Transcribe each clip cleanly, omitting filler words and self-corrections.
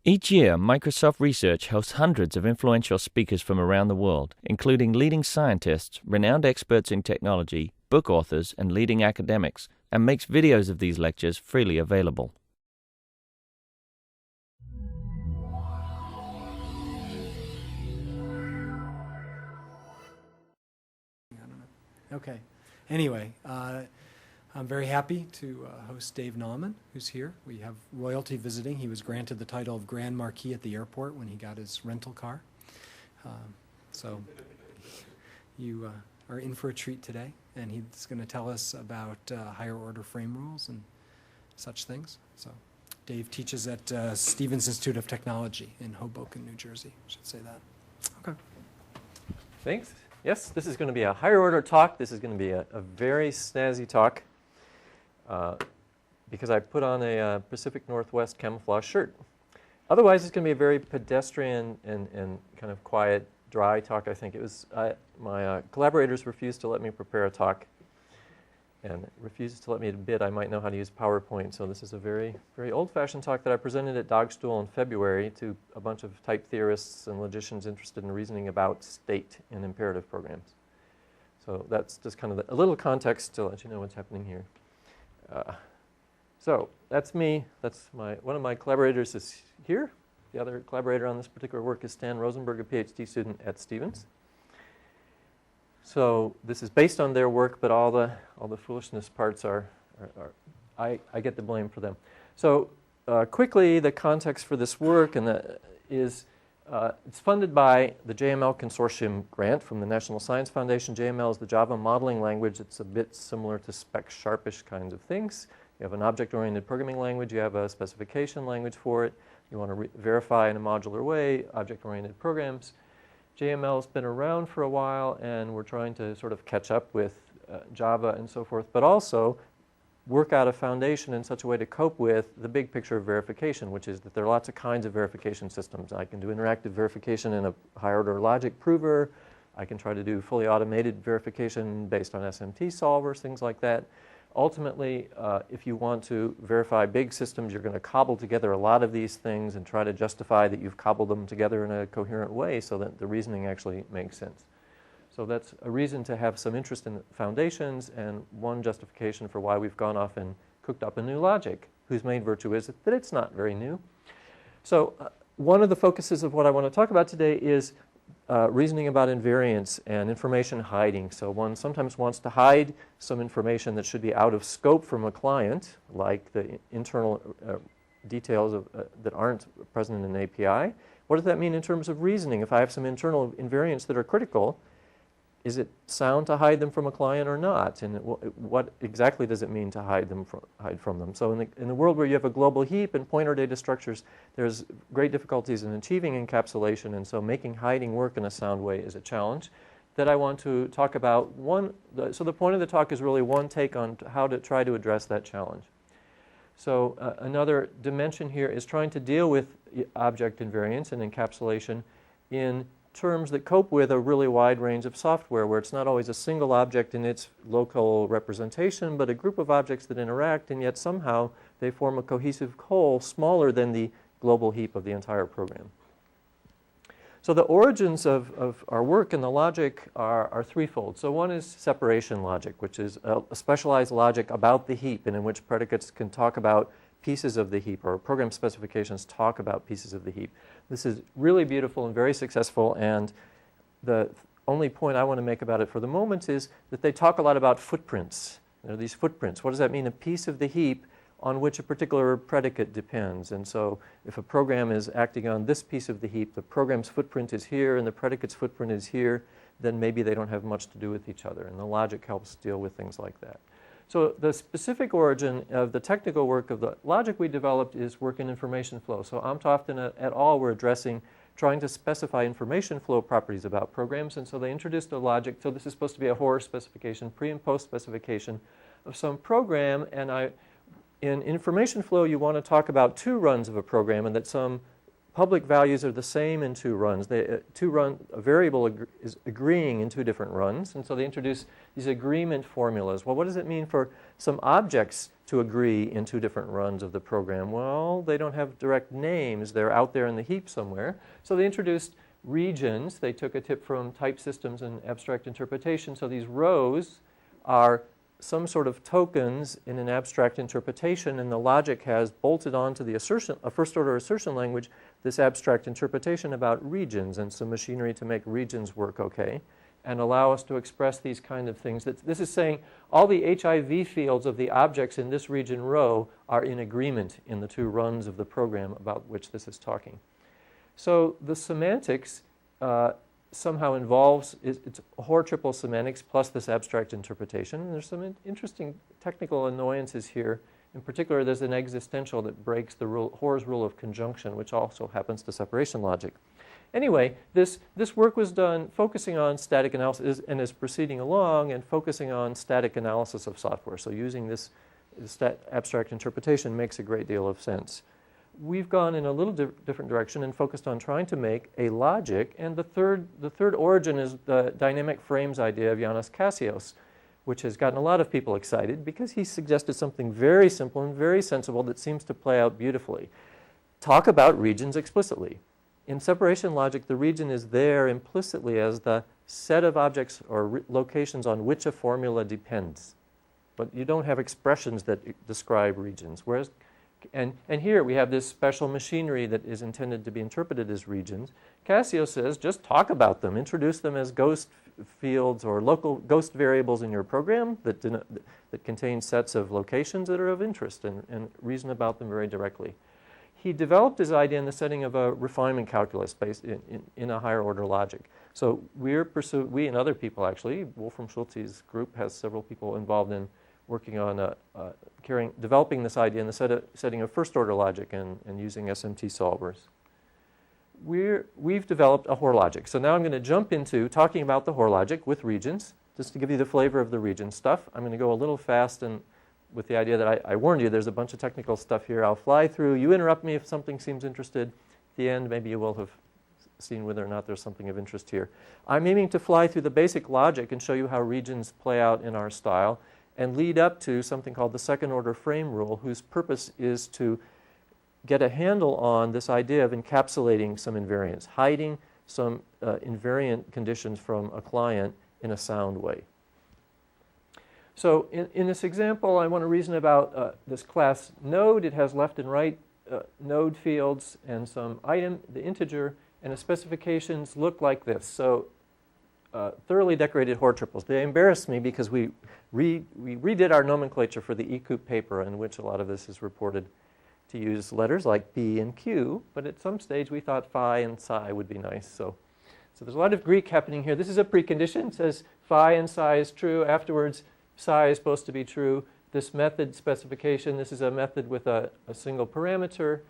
Each year, Microsoft Research hosts hundreds of influential speakers from around the world, including leading scientists, renowned experts in technology, book authors, and leading academics, and makes videos of these lectures freely available. Okay. Anyway, I'm very happy to host Dave Naumann, who's here. We have royalty visiting. He was granted the title of Grand Marquis at the airport when he got his rental car. So you are in for a treat today, and he's going to tell us about higher order frame rules and such things. So Dave teaches at Stevens Institute of Technology in Hoboken, New Jersey. I should say that. Okay. Thanks. Yes, this is going to be a higher order talk. This is going to be a very snazzy talk because I put on a Pacific Northwest camouflage shirt. Otherwise, it's going to be a very pedestrian and kind of quiet, dry talk, I think. It was my collaborators refused to let me prepare a talk and refused to let me admit I might know how to use PowerPoint. So this is a very, very old-fashioned talk that I presented at Dogstool in February to a bunch of type theorists and logicians interested in reasoning about state in imperative programs. So that's just kind of a little context to let you know what's happening here. So that's me. That's one of my collaborators is here. The other collaborator on this particular work is Stan Rosenberg, a PhD student at Stevens. So this is based on their work, but all the foolishness parts I get the blame for them. So quickly, the context for this work is it's funded by the JML Consortium grant from the National Science Foundation. JML is the Java modeling language. It's a bit similar to spec sharpish kinds of things. You have an object-oriented programming language. You have a specification language for it. You want to verify in a modular way object-oriented programs. JML has been around for a while, and we're trying to sort of catch up with Java and so forth, but also work out a foundation in such a way to cope with the big picture of verification, which is that there are lots of kinds of verification systems. I can do interactive verification in a higher-order logic prover. I can try to do fully automated verification based on SMT solvers, things like that. Ultimately, if you want to verify big systems, you're going to cobble together a lot of these things and try to justify that you've cobbled them together in a coherent way so that the reasoning actually makes sense. So that's a reason to have some interest in foundations, and one justification for why we've gone off and cooked up a new logic, whose main virtue is that it's not very new. So one of the focuses of what I want to talk about today is reasoning about invariants and information hiding. So one sometimes wants to hide some information that should be out of scope from a client, like the internal details that aren't present in an API. What does that mean in terms of reasoning? If I have some internal invariants that are critical, is it sound to hide them from a client or not? And what exactly does it mean to hide from them? So in the world where you have a global heap and pointer data structures, there's great difficulties in achieving encapsulation, and so making hiding work in a sound way is a challenge that I want to talk about. So the point of the talk is really one take on how to try to address that challenge. So another dimension here is trying to deal with object invariance and encapsulation in terms that cope with a really wide range of software where it's not always a single object in its local representation, but a group of objects that interact, and yet somehow they form a cohesive whole smaller than the global heap of the entire program. So the origins of our work in the logic are threefold. So one is separation logic, which is a specialized logic about the heap, and in which predicates can talk about pieces of the heap, or program specifications talk about pieces of the heap. This is really beautiful and very successful, and the only point I want to make about it for the moment is that they talk a lot about footprints. There are these footprints. What does that mean? A piece of the heap on which a particular predicate depends. And so if a program is acting on this piece of the heap, the program's footprint is here and the predicate's footprint is here, then maybe they don't have much to do with each other. And the logic helps deal with things like that. So the specific origin of the technical work of the logic we developed is work in information flow. So Amtoft et al. Were addressing trying to specify information flow properties about programs, and so they introduced a logic. So this is supposed to be a horror specification, pre and post specification of some program, and in information flow you want to talk about two runs of a program, and that some public values are the same in two runs. A variable is agreeing in two different runs, and so they introduce these agreement formulas. Well, what does it mean for some objects to agree in two different runs of the program? Well, they don't have direct names. They're out there in the heap somewhere. So they introduced regions. They took a tip from type systems and abstract interpretation. So these rows are some sort of tokens in an abstract interpretation, and the logic has bolted onto the assertion, a first-order assertion language, this abstract interpretation about regions and some machinery to make regions work okay and allow us to express these kind of things. This is saying all the HIV fields of the objects in this region row are in agreement in the two runs of the program about which this is talking. So the semantics somehow involves, it's Hoare triple semantics plus this abstract interpretation. And there's some interesting technical annoyances here. In particular, there's an existential that breaks the Hoare's rule of conjunction, which also happens to separation logic. Anyway, this work was done focusing on static analysis and is proceeding along and focusing on static analysis of software. So using this abstract interpretation makes a great deal of sense. We've gone in a little different direction and focused on trying to make a logic, and the third origin is the dynamic frames idea of Yannis Kassios, which has gotten a lot of people excited because he suggested something very simple and very sensible that seems to play out beautifully. Talk about regions explicitly. In separation logic, the region is there implicitly as the set of objects or locations on which a formula depends. But you don't have expressions that describe regions. Whereas, and here we have this special machinery that is intended to be interpreted as regions. Kassios says, just talk about them. Introduce them as ghost fields or local ghost variables in your program that contain sets of locations that are of interest and reason about them very directly. He developed his idea in the setting of a refinement calculus based in a higher order logic. So we and other people actually, Wolfram Schulze's group has several people involved in working on developing this idea in the setting of first order logic and using SMT solvers. We've developed a Hoare logic. So now I'm going to jump into talking about the Hoare logic with regions, just to give you the flavor of the region stuff. I'm going to go a little fast and with the idea that I warned you there's a bunch of technical stuff here. I'll fly through. You interrupt me if something seems interested. At the end, maybe you will have seen whether or not there's something of interest here. I'm aiming to fly through the basic logic and show you how regions play out in our style and lead up to something called the second order frame rule, whose purpose is to get a handle on this idea of encapsulating some invariants, hiding some invariant conditions from a client in a sound way. So in this example, I want to reason about this class node. It has left and right node fields and some item, the integer, and the specifications look like this. So thoroughly decorated Hoare triples. They embarrassed me because we redid our nomenclature for the eCoop paper in which a lot of this is reported to use letters like P and Q, but at some stage we thought phi and psi would be nice. So there's a lot of Greek happening here. This is a precondition. It says phi and psi is true. Afterwards, psi is supposed to be true. This method specification, this is a method with a single parameter.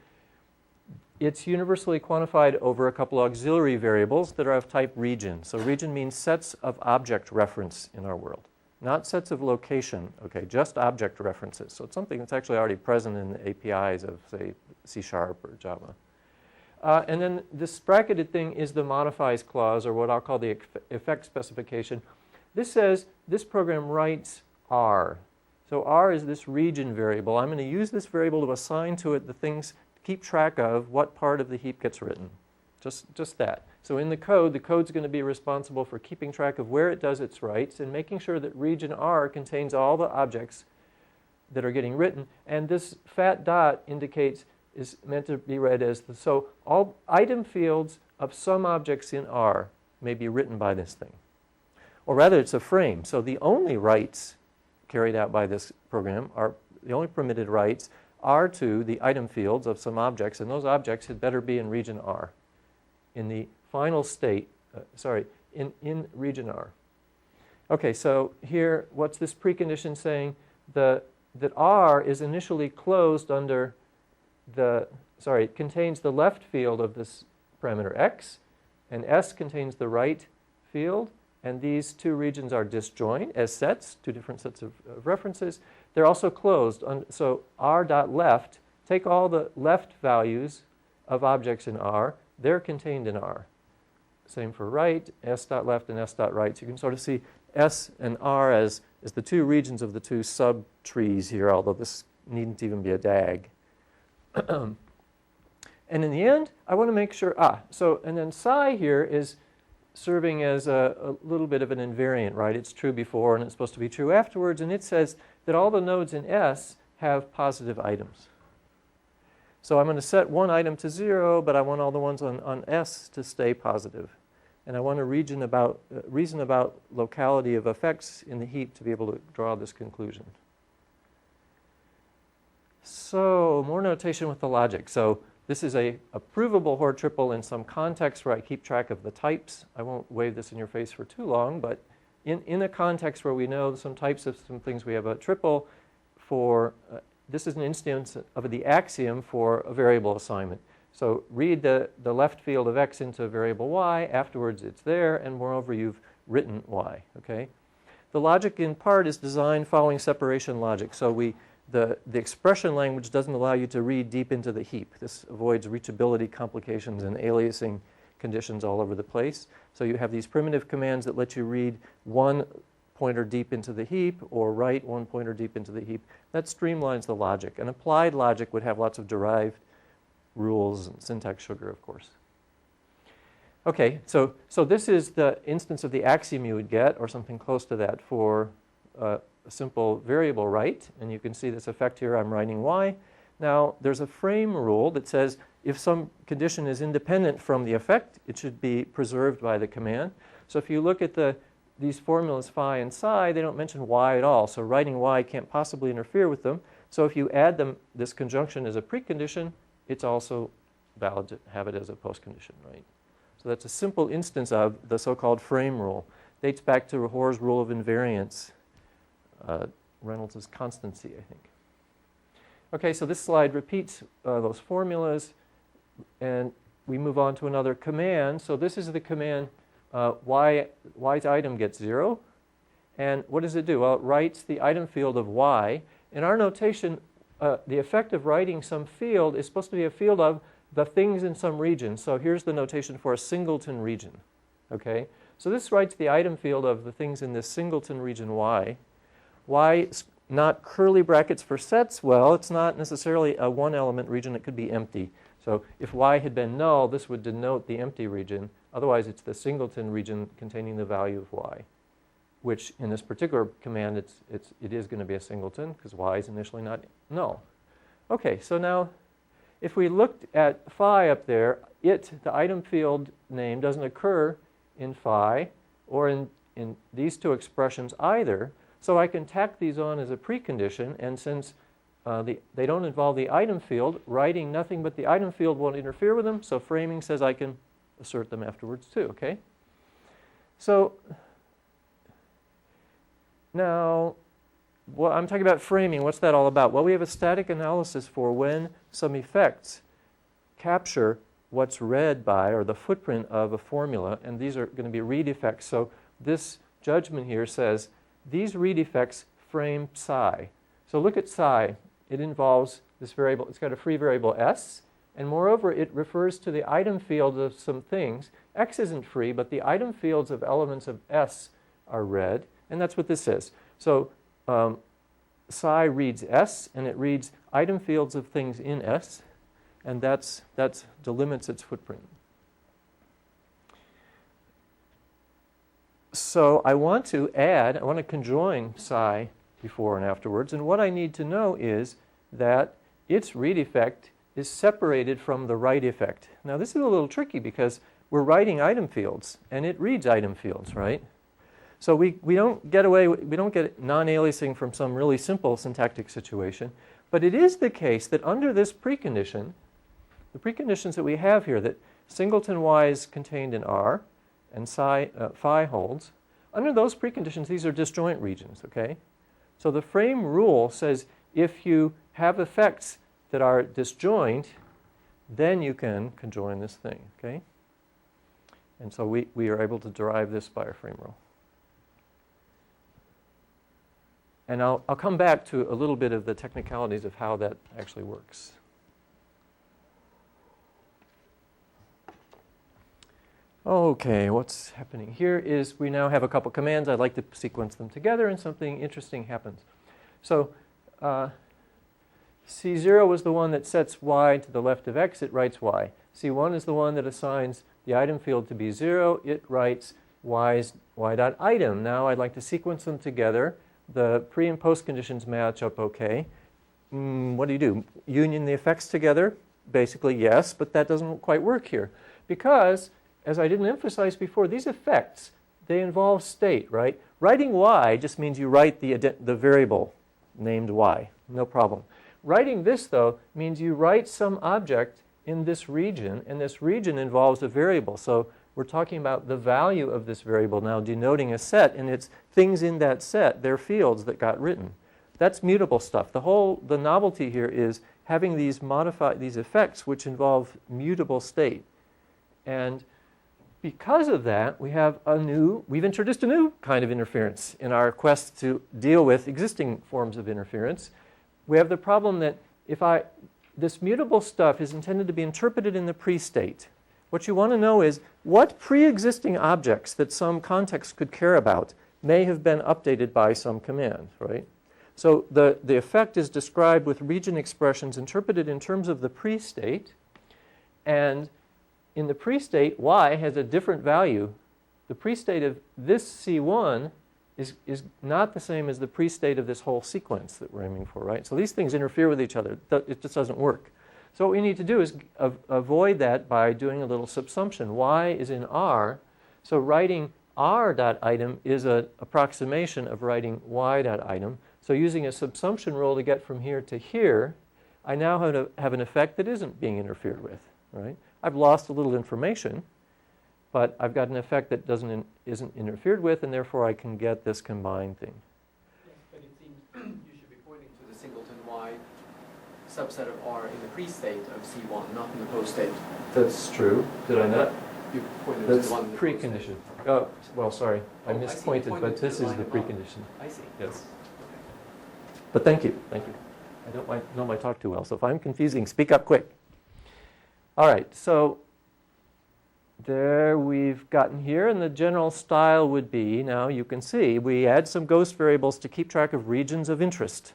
It's universally quantified over a couple of auxiliary variables that are of type region. So region means sets of object reference in our world, not sets of location, okay, just object references. So it's something that's actually already present in the APIs of, say, C# or Java. And then this bracketed thing is the modifies clause, or what I'll call the effect specification. This says this program writes R. So R is this region variable. I'm going to use this variable to assign to it the things, keep track of what part of the heap gets written. Just that. So in the code's going to be responsible for keeping track of where it does its writes and making sure that region R contains all the objects that are getting written. And this fat dot indicates, is meant to be read as, so all item fields of some objects in R may be written by this thing. Or rather, it's a frame. So the only writes carried out by this program are, the only permitted writes are to the item fields of some objects, and those objects had better be in region R. In the final state, in region R. Okay, so here, what's this precondition saying? That R is initially closed under it contains the left field of this parameter X, and S contains the right field, and these two regions are disjoint as sets, two different sets of references. They're also closed. So R.left, take all the left values of objects in R, they're contained in R. Same for right, S dot left and S dot right. So you can sort of see S and R as the two regions of the two subtrees here, although this needn't even be a DAG. And in the end, I want to make sure, and then psi here is serving as a little bit of an invariant, right? It's true before and it's supposed to be true afterwards, and it says that all the nodes in S have positive items. So I'm going to set one item to 0, but I want all the ones on S to stay positive. And I want to reason about locality of effects in the heap to be able to draw this conclusion. So more notation with the logic. So this is a provable Hoare triple in some context where I keep track of the types. I won't wave this in your face for too long, but in a context where we know some types of some things, we have a triple for, this is an instance of the axiom for a variable assignment. So read the left field of x into variable y, afterwards it's there, and moreover you've written y, okay? The logic in part is designed following separation logic. So the expression language doesn't allow you to read deep into the heap. This avoids reachability complications and aliasing conditions all over the place. So you have these primitive commands that let you read one pointer deep into the heap or write one pointer deep into the heap. That streamlines the logic. And applied logic would have lots of derived rules and syntax sugar, of course. Okay, so this is the instance of the axiom you would get, or something close to that, for a simple variable write. And you can see this effect here. I'm writing y. Now, there's a frame rule that says if some condition is independent from the effect, it should be preserved by the command. So if you look at these formulas phi and psi, they don't mention y at all. So writing y can't possibly interfere with them. So if you add them, this conjunction as a precondition, it's also valid to have it as a postcondition, right? So that's a simple instance of the so-called frame rule. Dates back to Hoare's rule of invariance, Reynolds' constancy, I think. Okay, so this slide repeats those formulas, and we move on to another command. So this is the command y's item gets 0. And what does it do? Well, it writes the item field of y. In our notation, the effect of writing some field is supposed to be a field of the things in some region. So here's the notation for a singleton region. Okay? So this writes the item field of the things in this singleton region y. Y is not curly brackets for sets. Well, it's not necessarily a one-element region. It could be empty. So if y had been null, this would denote the empty region. Otherwise, it's the singleton region containing the value of y, which in this particular command, it is going to be a singleton because y is initially not null. Okay, so now if we looked at phi up there, the item field name doesn't occur in phi or in these two expressions either. So I can tack these on as a precondition, and since they don't involve the item field, writing nothing but the item field won't interfere with them, so framing says I can assert them afterwards too, okay? So now, I'm talking about framing. What's that all about? Well, we have a static analysis for when some effects capture what's read by, or the footprint of a formula, and these are going to be read effects. So this judgment here says these read effects frame psi. So look at psi. It involves this variable. It's got a free variable s, and moreover, it refers to the item field of some things. X isn't free, but the item fields of elements of s are read, and that's what this is. So psi reads s, and it reads item fields of things in s, and that delimits its footprint. So I want to conjoin psi before and afterwards, and what I need to know is that its read effect is separated from the write effect. Now this is a little tricky because we're writing item fields, and it reads item fields, right? So we don't get non-aliasing from some really simple syntactic situation, but it is the case that under this precondition, the preconditions that we have here, that singleton y is contained in R, and phi holds, under those preconditions, these are disjoint regions, okay? So the frame rule says if you have effects that are disjoint, then you can conjoin this thing, okay? And so we are able to derive this by our frame rule. And I'll come back to a little bit of the technicalities of how that actually works. Okay, what's happening here is we now have a couple commands. I'd like to sequence them together, and something interesting happens. So C0 was the one that sets y to the left of x. It writes y. C1 is the one that assigns the item field to be 0. It writes y dot item. Now I'd like to sequence them together. The pre and post conditions match up okay. What do? Union the effects together? Basically, yes, but that doesn't quite work here. Because, as I didn't emphasize before, these effects, they involve state, right? Writing y just means you write the variable named y. No problem. Writing this, though, means you write some object in this region, and this region involves a variable. So we're talking about the value of this variable now denoting a set, and it's things in that set, they're fields that got written. That's mutable stuff. The novelty here is having these effects which involve mutable state. And because of that, we've introduced a new kind of interference in our quest to deal with existing forms of interference. We have the problem that this mutable stuff is intended to be interpreted in the pre-state. What you want to know is what pre-existing objects that some context could care about may have been updated by some command, right? So the effect is described with region expressions interpreted in terms of the pre-state. And in the pre-state, y has a different value. The pre-state of this C1 is not the same as the pre-state of this whole sequence that we're aiming for, right? So these things interfere with each other. It just doesn't work. So what we need to do is avoid that by doing a little subsumption. Y is in R. So writing R.item is an approximation of writing Y.item. So using a subsumption rule to get from here to here, I now have an effect that isn't being interfered with, right? I've lost a little information, but I've got an effect that isn't interfered with, and therefore I can get this combined thing. Yes, but it seems you should be pointing to the Singleton Y subset of R in the pre-state of C1, not in the post-state. That's true. Did I not? You pointed That's to the one in the precondition. Oh, well, sorry. I Oh, I see. mispointed, You but pointed to this the is line the above. precondition. I see. Yes. But thank you. Thank you. I don't know my talk too well, so if I'm confusing, speak up quick. All right, so there we've gotten here, and the general style would be, now you can see, we add some ghost variables to keep track of regions of interest.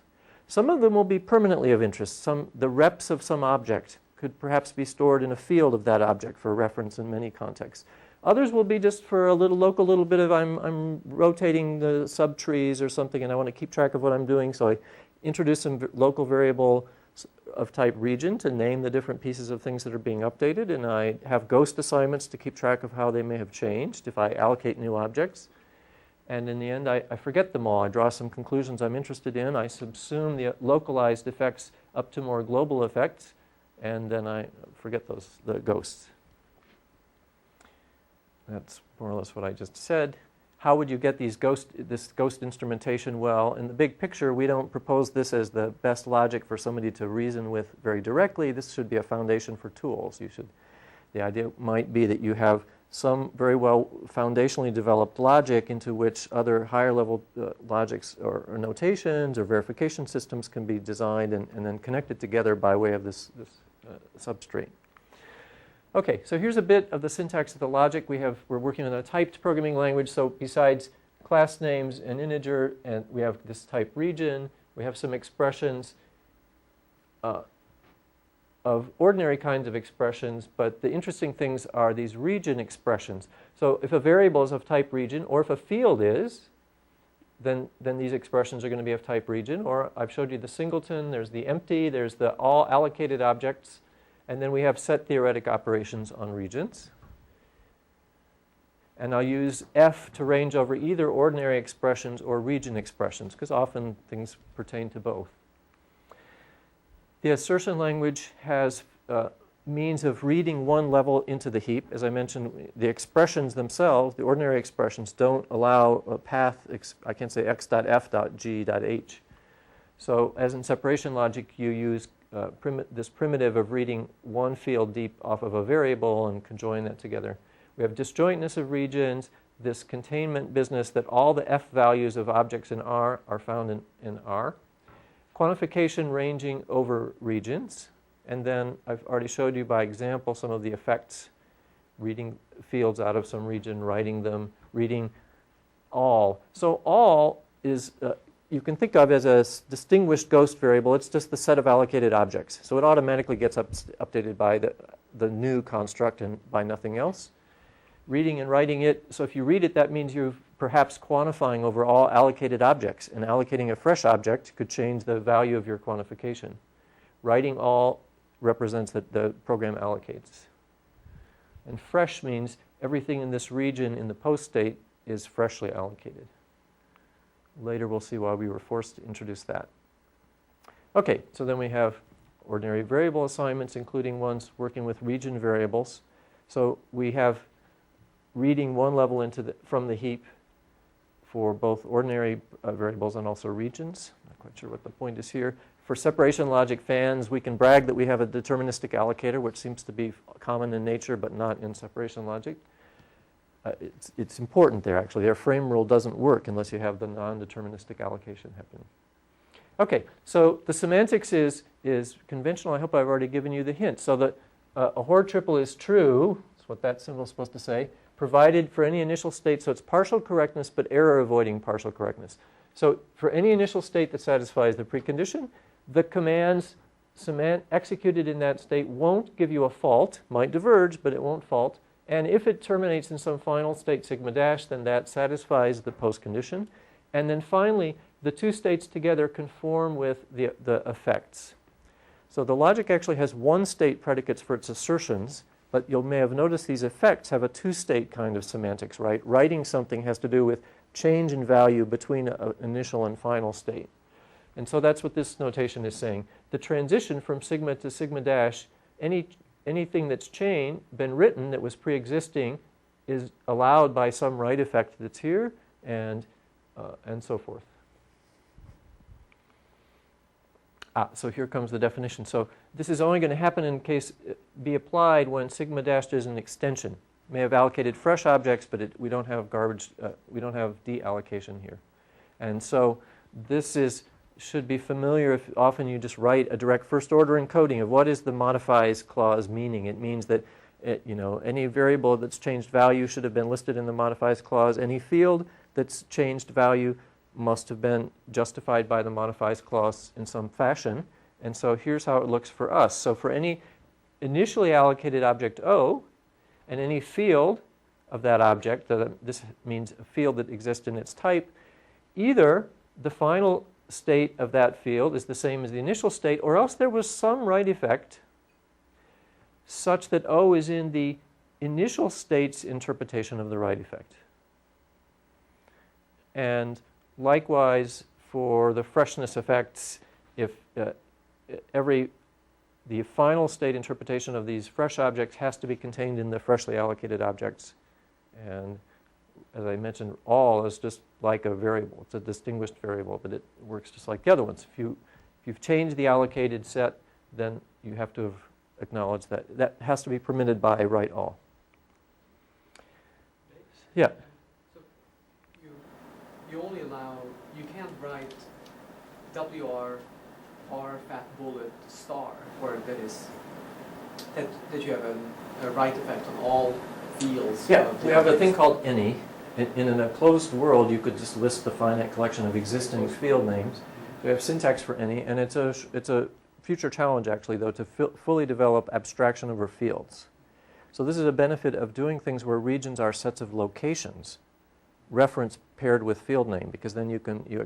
Some of them will be permanently of interest. The reps of some object could perhaps be stored in a field of that object for reference in many contexts. Others will be just for a little bit of I'm rotating the subtrees or something, and I want to keep track of what I'm doing, so I introduce some local variable of type region to name the different pieces of things that are being updated, and I have ghost assignments to keep track of how they may have changed if I allocate new objects. And in the end, I forget them all. I draw some conclusions I'm interested in. I subsume the localized effects up to more global effects, and then I forget the ghosts. That's more or less what I just said. How would you get this ghost instrumentation? Well, in the big picture, we don't propose this as the best logic for somebody to reason with very directly. This should be a foundation for tools. The idea might be that you have some very well foundationally developed logic into which other higher level logics or notations or verification systems can be designed and then connected together by way of this substrate. Okay, so here's a bit of the syntax of the logic. We're working on a typed programming language, so besides class names and integer, and we have this type region, we have some expressions of ordinary kinds of expressions, but the interesting things are these region expressions. So if a variable is of type region, or if a field is, then these expressions are going to be of type region. Or I've showed you the singleton, there's the empty, there's the all allocated objects, and then we have set theoretic operations on regions. And I'll use F to range over either ordinary expressions or region expressions, because often things pertain to both. The assertion language has means of reading one level into the heap. As I mentioned, the expressions themselves, the ordinary expressions, don't allow a path. I can't say x.f.g.h. So as in separation logic, you use this primitive of reading one field deep off of a variable and conjoin that together. We have disjointness of regions, this containment business that all the f values of objects in R are found in R. Quantification ranging over regions. And then I've already showed you by example some of the effects reading fields out of some region, writing them, reading all. So all is, you can think of as a distinguished ghost variable. It's just the set of allocated objects. So it automatically gets updated by the new construct and by nothing else. Reading and writing it, so if you read it, that means you're perhaps quantifying over all allocated objects, and allocating a fresh object could change the value of your quantification. Writing all represents that the program allocates. And fresh means everything in this region in the post state is freshly allocated. Later we'll see why we were forced to introduce that. Okay, so then we have ordinary variable assignments, including ones working with region variables. So we have reading one level from the heap for both ordinary variables and also regions. Not quite sure what the point is here. For separation logic fans, we can brag that we have a deterministic allocator, which seems to be common in nature but not in separation logic. It's important there, actually. Their frame rule doesn't work unless you have the non-deterministic allocation happening. Okay, so the semantics is conventional. I hope I've already given you the hint. So that a Hoare triple is true, that's what that symbol is supposed to say, provided for any initial state, so it's partial correctness but error-avoiding partial correctness. So for any initial state that satisfies the precondition, the commands executed in that state won't give you a fault, might diverge, but it won't fault. And if it terminates in some final state sigma dash, then that satisfies the postcondition. And then finally, the two states together conform with the effects. So the logic actually has one state predicates for its assertions, but you may have noticed these effects have a two-state kind of semantics, right? Writing something has to do with change in value between an initial and final state. And so that's what this notation is saying. The transition from sigma to sigma dash, anything that's been written that was pre-existing is allowed by some write effect that's here, and so forth. So here comes the definition. So this is only going to happen in case be applied when sigma dash is an extension. May have allocated fresh objects, but we don't have we don't have deallocation here. And so this should be familiar if often you just write a direct first order encoding of what is the modifies clause meaning. It means that any variable that's changed value should have been listed in the modifies clause. Any field that's changed value must have been justified by the modifies clause in some fashion. And so here's how it looks for us. So for any initially allocated object O and any field of that object, this means a field that exists in its type, either the final state of that field is the same as the initial state, or else there was some write effect such that O is in the initial state's interpretation of the write effect. And likewise, for the freshness effects, if the final state interpretation of these fresh objects has to be contained in the freshly allocated objects. And as I mentioned, all is just like a variable. It's a distinguished variable, but it works just like the other ones. If you've changed the allocated set, then you have to have acknowledged that. That has to be permitted by write all. Yeah. You only allow, you can't write WR R fat bullet star, where that you have a write effect on all fields. Yeah, we have a thing called any. In a closed world, you could just list the finite collection of existing field names. We have syntax for any, and it's a future challenge actually, though, to fully develop abstraction over fields. So this is a benefit of doing things where regions are sets of locations, reference paired with field name, because then you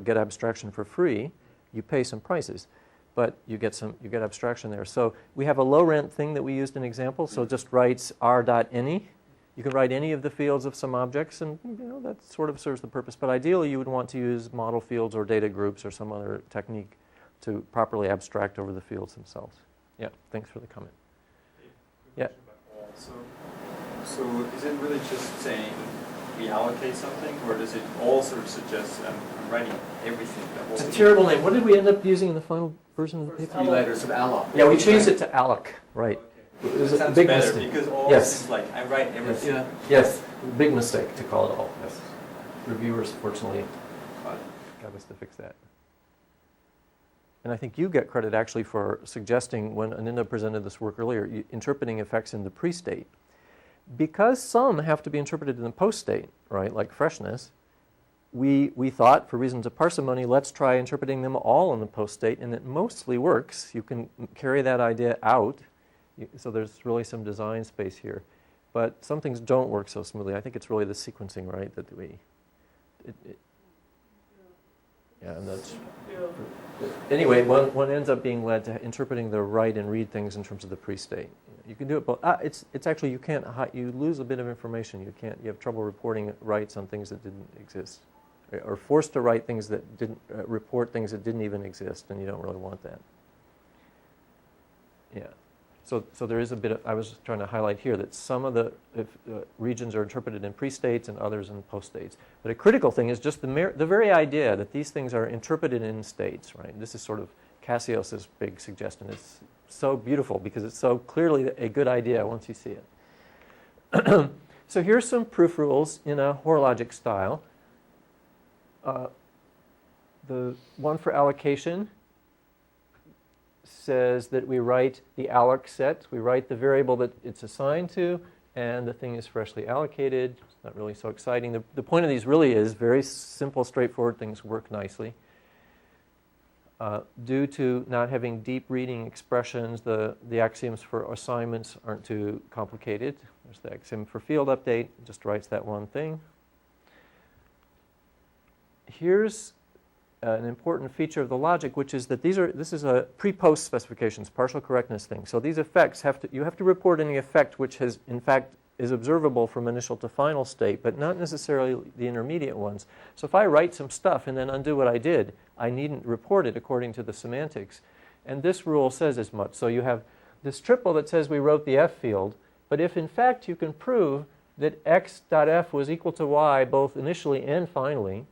get abstraction for free. You pay some prices, but you get abstraction there. So we have a low rent thing that we used in example. So it just writes r.any. You can write any of the fields of some objects, and that sort of serves the purpose. But ideally, you would want to use model fields or data groups or some other technique to properly abstract over the fields themselves. Yeah, thanks for the comment. Yeah. So is it really just saying we allocate something, or does it all sort of suggest I'm writing everything? It's a terrible name. What did we end up using in the final version of the paper? 3 letters of alloc. Yeah, we changed it to alloc, right. Okay. It was a sounds big better mistake. because all Yes. is like I write everything. Yeah. Yes, big mistake to call it all. Yes. Reviewers, fortunately, got us to fix that. And I think you get credit actually for suggesting, when Ananda presented this work earlier, interpreting effects in the pre-state. because some have to be interpreted in the post state, right, like freshness, we thought, for reasons of parsimony, let's try interpreting them all in the post state, and it mostly works. You can carry that idea out, so there's really some design space here. But some things don't work so smoothly. I think it's really the sequencing, right, that yeah, and that's... Anyway, one ends up being led to interpreting the write and read things in terms of the pre-state. You can do it, but it's actually, you can't, you lose a bit of information. You have trouble reporting writes on things that didn't exist, or forced to write things that didn't, report things that didn't even exist, and you don't really want that. Yeah. So there is a bit of, I was trying to highlight here that some of the regions are interpreted in pre-states and others in post-states. But a critical thing is just the very idea that these things are interpreted in states, right? This is sort of Cassios's big suggestion. It's so beautiful because it's so clearly a good idea once you see it. So here's some proof rules in a horologic style. The one for allocation says that we write the alloc set. We write the variable that it's assigned to, and the thing is freshly allocated. It's not really so exciting. The point of these really is very simple, straightforward things work nicely. Due to not having deep reading expressions, the axioms for assignments aren't too complicated. There's the axiom for field update. It just writes that one thing. Here's an important feature of the logic, which is that this is a pre-post specifications, partial correctness thing. So these effects you have to report any effect which has, in fact, is observable from initial to final state, but not necessarily the intermediate ones. So if I write some stuff and then undo what I did, I needn't report it according to the semantics. And this rule says as much. So you have this triple that says we wrote the f field, but if in fact you can prove that x.f was equal to y both initially and finally,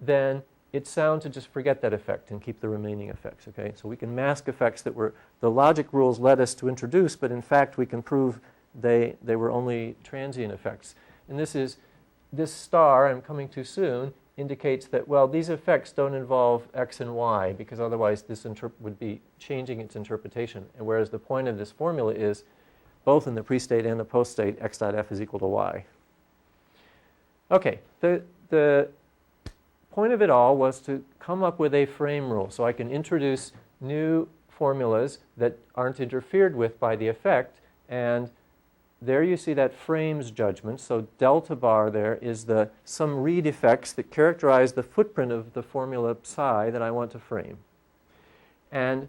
then it's sound to just forget that effect and keep the remaining effects, okay? So we can mask effects that the logic rules led us to introduce, but in fact we can prove they were only transient effects. And this star, I'm coming too soon, indicates that, well, these effects don't involve x and y, because otherwise this would be changing its interpretation. And whereas the point of this formula is, both in the pre-state and the post-state, x.f is equal to y. Okay, the point of it all was to come up with a frame rule so I can introduce new formulas that aren't interfered with by the effect, and there you see that frames judgment. So delta bar there is some read effects that characterize the footprint of the formula psi that I want to frame. And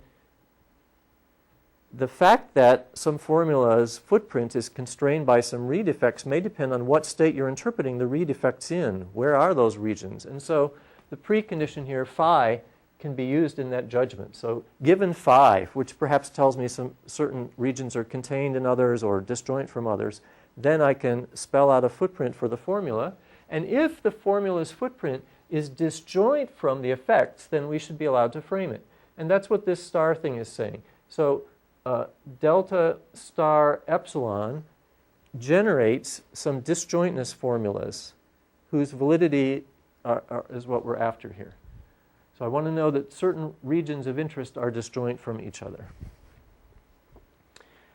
the fact that some formula's footprint is constrained by some read effects may depend on what state you're interpreting the read effects in. Where are those regions? And so the precondition here, phi, can be used in that judgment. So given phi, which perhaps tells me some certain regions are contained in others or disjoint from others, then I can spell out a footprint for the formula. And if the formula's footprint is disjoint from the effects, then we should be allowed to frame it. And that's what this star thing is saying. So delta star epsilon generates some disjointness formulas whose validity is what we're after here. So I want to know that certain regions of interest are disjoint from each other.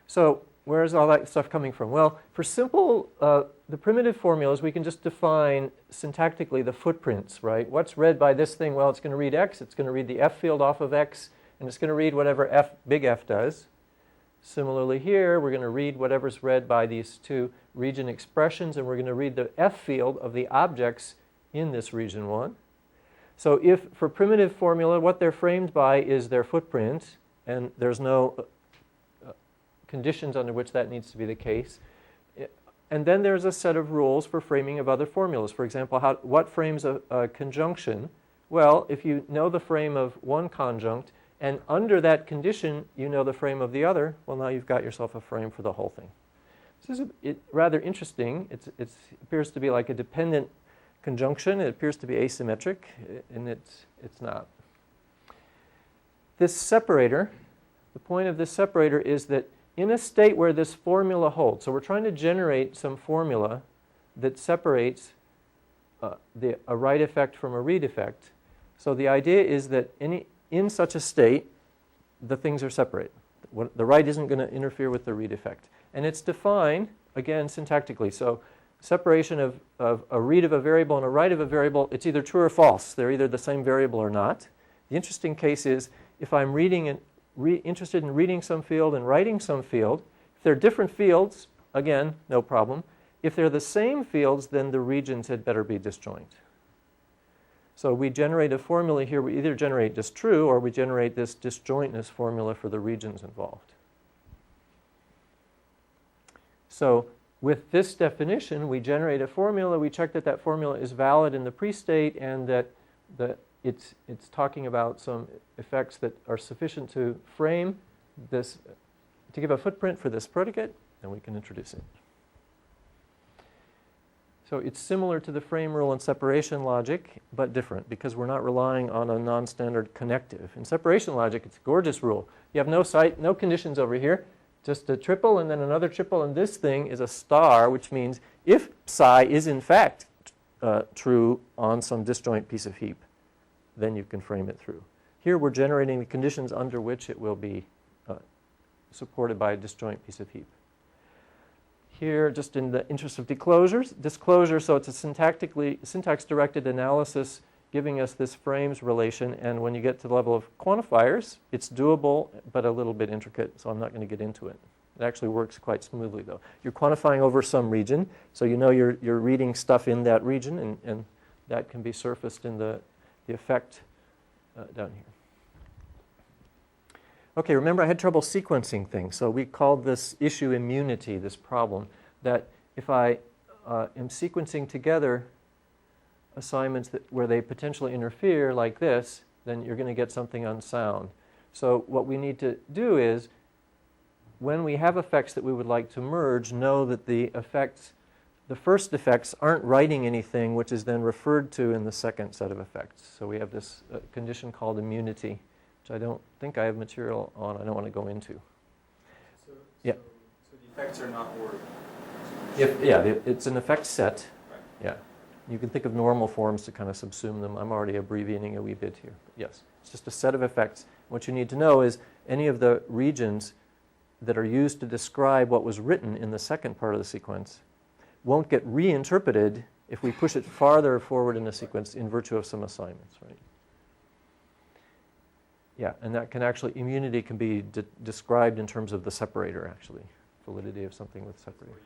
So where is all that stuff coming from? Well, for simple, the primitive formulas, we can just define syntactically the footprints, right? What's read by this thing? Well, it's going to read x, it's going to read the f field off of x, and it's going to read whatever big F does. Similarly here, we're going to read whatever's read by these two region expressions, and we're going to read the F field of the objects in this region 1. So if, for primitive formula, what they're framed by is their footprint, and there's no conditions under which that needs to be the case. And then there's a set of rules for framing of other formulas. For example, what frames a conjunction? Well, if you know the frame of one conjunct, and under that condition, you know the frame of the other, well, now you've got yourself a frame for the whole thing. This is rather interesting. It appears to be like a dependent conjunction. It appears to be asymmetric, and it's not. This separator, the point of this separator is that in a state where this formula holds, so we're trying to generate some formula that separates a write effect from a read effect. So the idea is that in such a state, the things are separate. The write isn't going to interfere with the read effect. And it's defined again, syntactically. So separation of a read of a variable and a write of a variable, it's either true or false. They're either the same variable or not. The interesting case is if I'm interested in reading some field and writing some field, if they're different fields, again, no problem. If they're the same fields, then the regions had better be disjoint. So we generate a formula here. We either generate just true or we generate this disjointness formula for the regions involved. So with this definition, we generate a formula. We check that that formula is valid in the pre-state and that it's talking about some effects that are sufficient to frame this, to give a footprint for this predicate, and we can introduce it. So it's similar to the frame rule and separation logic, but different because we're not relying on a non-standard connective. In separation logic, it's a gorgeous rule. You have no conditions over here, just a triple and then another triple, and this thing is a star, which means if psi is in fact true on some disjoint piece of heap, then you can frame it through. Here we're generating the conditions under which it will be supported by a disjoint piece of heap. Here, just in the interest of disclosure, so it's a syntax-directed analysis giving us this frames relation, and when you get to the level of quantifiers, it's doable, but a little bit intricate, so I'm not going to get into it. It actually works quite smoothly, though. You're quantifying over some region, so you know you're reading stuff in that region, and that can be surfaced in the effect down here. Okay, remember I had trouble sequencing things, so we called this issue immunity, this problem, that if I am sequencing together assignments where they potentially interfere like this, then you're going to get something unsound. So what we need to do is, when we have effects that we would like to merge, know that the first effects aren't writing anything which is then referred to in the second set of effects. So we have this condition called immunity, which I don't think I have material on. I don't want to go into. So yeah. So the effects are not ordered. It's an effect set. Right. Yeah. You can think of normal forms to kind of subsume them. I'm already abbreviating a wee bit here. But yes, it's just a set of effects. What you need to know is any of the regions that are used to describe what was written in the second part of the sequence won't get reinterpreted if we push it farther forward in the sequence in virtue of some assignments, right? Yeah, and that can actually, immunity can be described in terms of the separator, actually, validity of something with separator.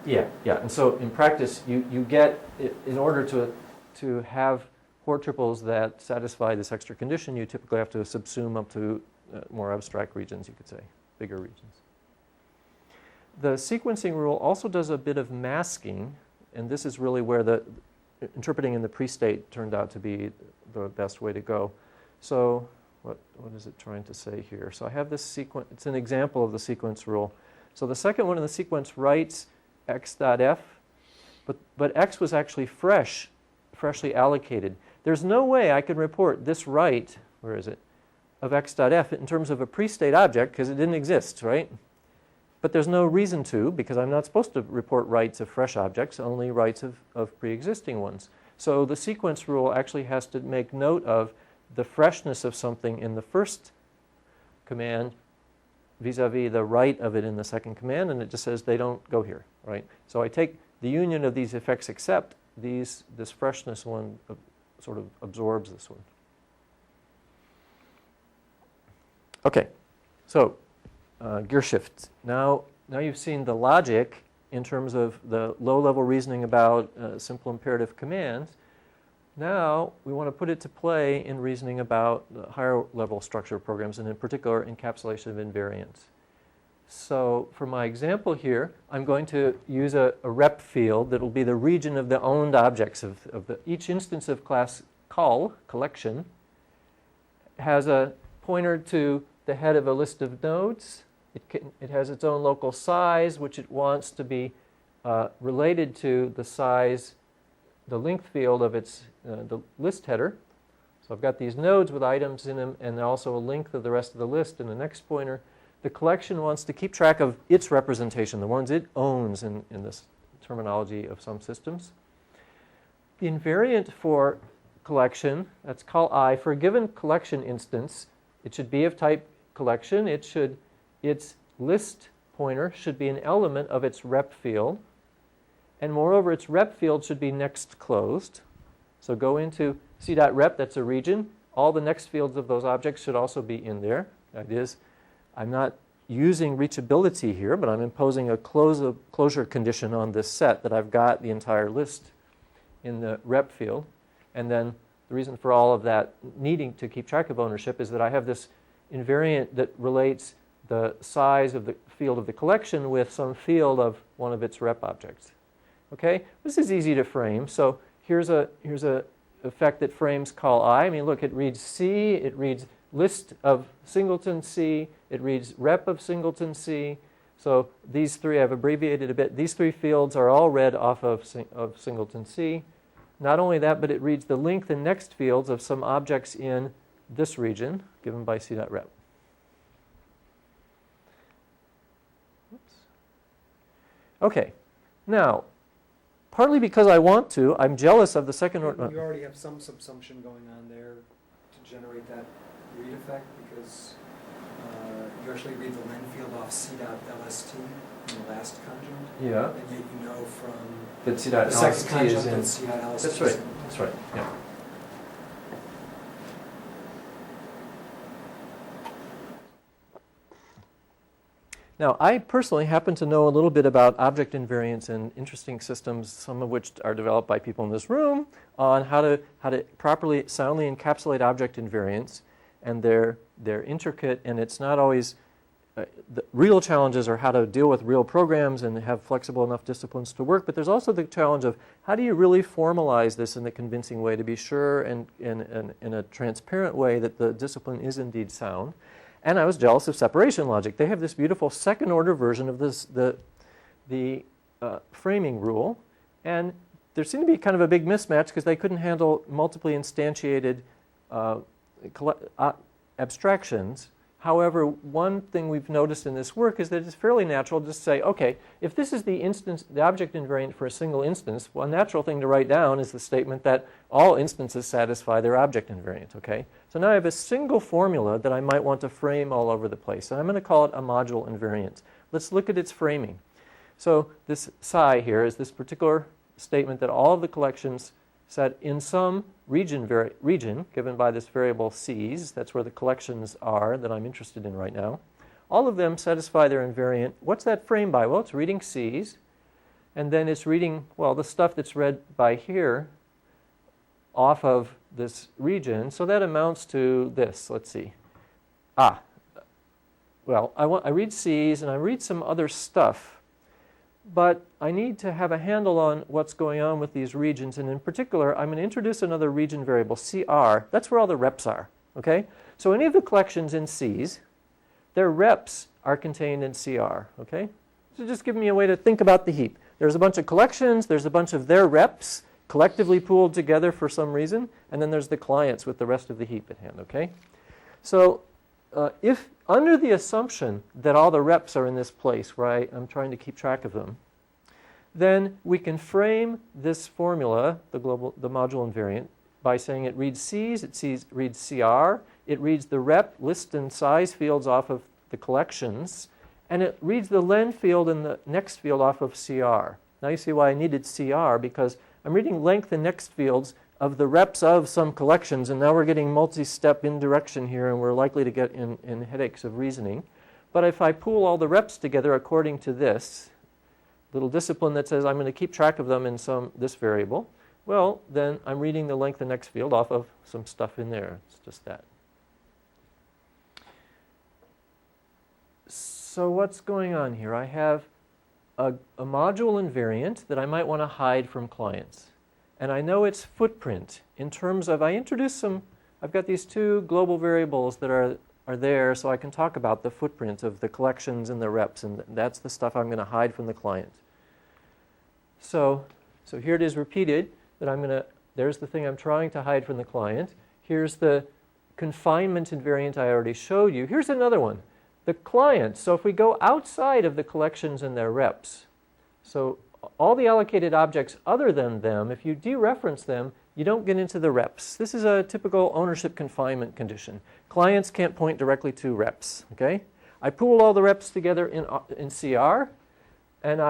Yeah, and so in practice, you get, in order to have Hoare triples that satisfy this extra condition, you typically have to subsume up to more abstract regions, you could say, bigger regions. The sequencing rule also does a bit of masking, and this is really where the interpreting in the pre-state turned out to be the best way to go. So what is it trying to say here? So I have this sequence, it's an example of the sequence rule. So the second one in the sequence writes x.f, but x was actually freshly allocated. There's no way I could report this write, where is it, of x.f in terms of a pre-state object because it didn't exist, right? But there's no reason to, because I'm not supposed to report writes of fresh objects, only writes of pre-existing ones. So the sequence rule actually has to make note of the freshness of something in the first command vis-a-vis the write of it in the second command, and it just says they don't go here, right? So I take the union of these effects except this freshness one sort of absorbs this one. Okay, so gear shift. Now you've seen the logic in terms of the low-level reasoning about simple imperative commands. Now we want to put it to play in reasoning about the higher-level structure programs, and in particular encapsulation of invariants. So for my example here, I'm going to use a rep field that will be the region of the owned objects of each instance of class collection has a pointer to the head of a list of nodes. It has its own local size, which it wants to be related to the size, the length field of the list header. So I've got these nodes with items in them and also a length of the rest of the list in the next pointer. The collection wants to keep track of its representation, the ones it owns in this terminology of some systems. The invariant for collection, that's call I, for a given collection instance, it should be of type collection. Its list pointer should be an element of its rep field. And moreover, its rep field should be next closed. So go into c.rep, that's a region. All the next fields of those objects should also be in there. That is, I'm not using reachability here, but I'm imposing a closure condition on this set that I've got the entire list in the rep field. And then the reason for all of that needing to keep track of ownership is that I have this invariant that relates the size of the field of the collection with some field of one of its rep objects. Okay, this is easy to frame. So here's a effect that frames call I. I mean, look, it reads C, it reads list of singleton C, it reads rep of singleton C. So these three, I've abbreviated a bit. These three fields are all read off of singleton C. Not only that, but it reads the length and next fields of some objects in this region given by c.rep. Oops. Okay, now, partly because I want to, I'm jealous of the second order. You already have some subsumption going on there to generate that read effect, because you actually read the len field off c.lst in the last conjunct. Yeah. And yet you know from that the second conjunct that c.lst. c.lst. That's right. Yeah. Now, I personally happen to know a little bit about object invariants and interesting systems, some of which are developed by people in this room, on how to properly, soundly encapsulate object invariants. And they're intricate, and it's not always the real challenges are how to deal with real programs and have flexible enough disciplines to work. But there's also the challenge of how do you really formalize this in a convincing way to be sure and in a transparent way that the discipline is indeed sound. And I was jealous of separation logic. They have this beautiful second-order version of this the framing rule, and there seemed to be kind of a big mismatch because they couldn't handle multiply instantiated abstractions. However, one thing we've noticed in this work is that it's fairly natural to say, okay, if this is the object invariant for a single instance, well, a natural thing to write down is the statement that all instances satisfy their object invariant, okay? So now I have a single formula that I might want to frame all over the place, and I'm going to call it a module invariant. Let's look at its framing. So this psi here is this particular statement that all of the collections set in some region given by this variable C's, that's where the collections are that I'm interested in right now, all of them satisfy their invariant. What's that framed by? Well, it's reading C's, and then it's reading, well, the stuff that's read by here off of this region, so that amounts to this. Let's see. Well, I read C's and I read some other stuff, but I need to have a handle on what's going on with these regions, and in particular, I'm going to introduce another region variable, CR. That's where all the reps are, okay? So any of the collections in C's, their reps are contained in CR, okay? So just give me a way to think about the heap. There's a bunch of collections, there's a bunch of their reps collectively pooled together for some reason, and then there's the clients with the rest of the heap at hand, okay? So if under the assumption that all the reps are in this place where I'm trying to keep track of them, then we can frame this formula, the module invariant, by saying it reads C's, reads CR, it reads the rep list and size fields off of the collections, and it reads the len field and the next field off of CR. Now you see why I needed CR, because I'm reading length and next fields of the reps of some collections, and now we're getting multi-step indirection here, and we're likely to get in headaches of reasoning. But if I pool all the reps together according to this little discipline that says I'm going to keep track of them in this variable, well, then I'm reading the length and next field off of some stuff in there. It's just that. So what's going on here? I have a module invariant that I might want to hide from clients. And I know its footprint in terms of, I've got these two global variables that are there, so I can talk about the footprint of the collections and the reps, and that's the stuff I'm going to hide from the client. So here it is repeated that there's the thing I'm trying to hide from the client. Here's the confinement invariant I already showed you. Here's another one. The client, so if we go outside of the collections and their reps, so all the allocated objects other than them, if you dereference them, you don't get into the reps. This is a typical ownership confinement condition. Clients can't point directly to reps, okay? I pooled all the reps together in CR, and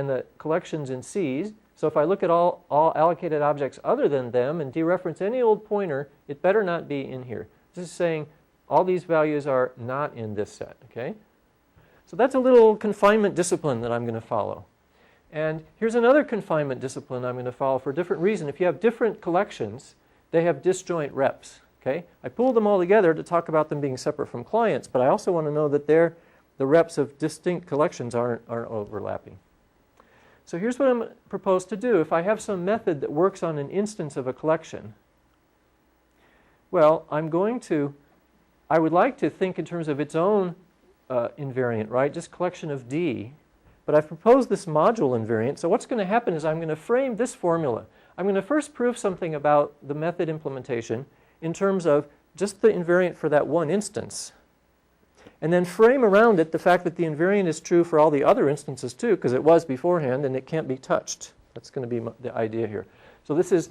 the collections in Cs. So if I look at all allocated objects other than them and dereference any old pointer, it better not be in here. This is saying all these values are not in this set, okay? So that's a little confinement discipline that I'm going to follow. And here's another confinement discipline I'm going to follow for a different reason. If you have different collections, they have disjoint reps, okay? I pooled them all together to talk about them being separate from clients, but I also want to know that the reps of distinct collections aren't overlapping. So here's what I'm proposed to do. If I have some method that works on an instance of a collection, well, I would like to think in terms of its own invariant, right? Just collection of D. But I've proposed this module invariant. So what's going to happen is I'm going to frame this formula. I'm going to first prove something about the method implementation in terms of just the invariant for that one instance. And then frame around it the fact that the invariant is true for all the other instances too, because it was beforehand and it can't be touched. That's going to be the idea here. So this is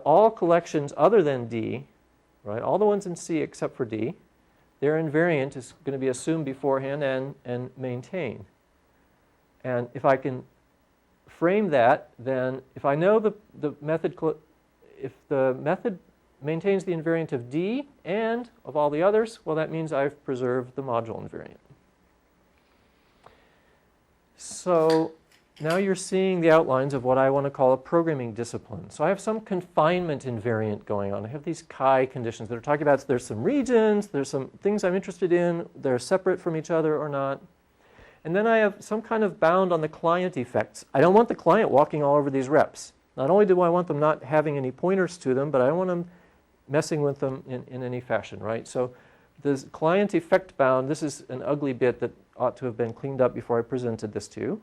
all collections other than D, right? All the ones in C except for D. Their invariant is going to be assumed beforehand and maintained. And if I can frame that, then if I know if the method maintains the invariant of D and of all the others, well, that means I've preserved the module invariant. So now you're seeing the outlines of what I want to call a programming discipline. So I have some confinement invariant going on. I have these chi conditions that are talking about there's some regions, there's some things I'm interested in, they're separate from each other or not. And then I have some kind of bound on the client effects. I don't want the client walking all over these reps. Not only do I want them not having any pointers to them, but I don't want them messing with them in any fashion, right? So this client effect bound, this is an ugly bit that ought to have been cleaned up before I presented this to you.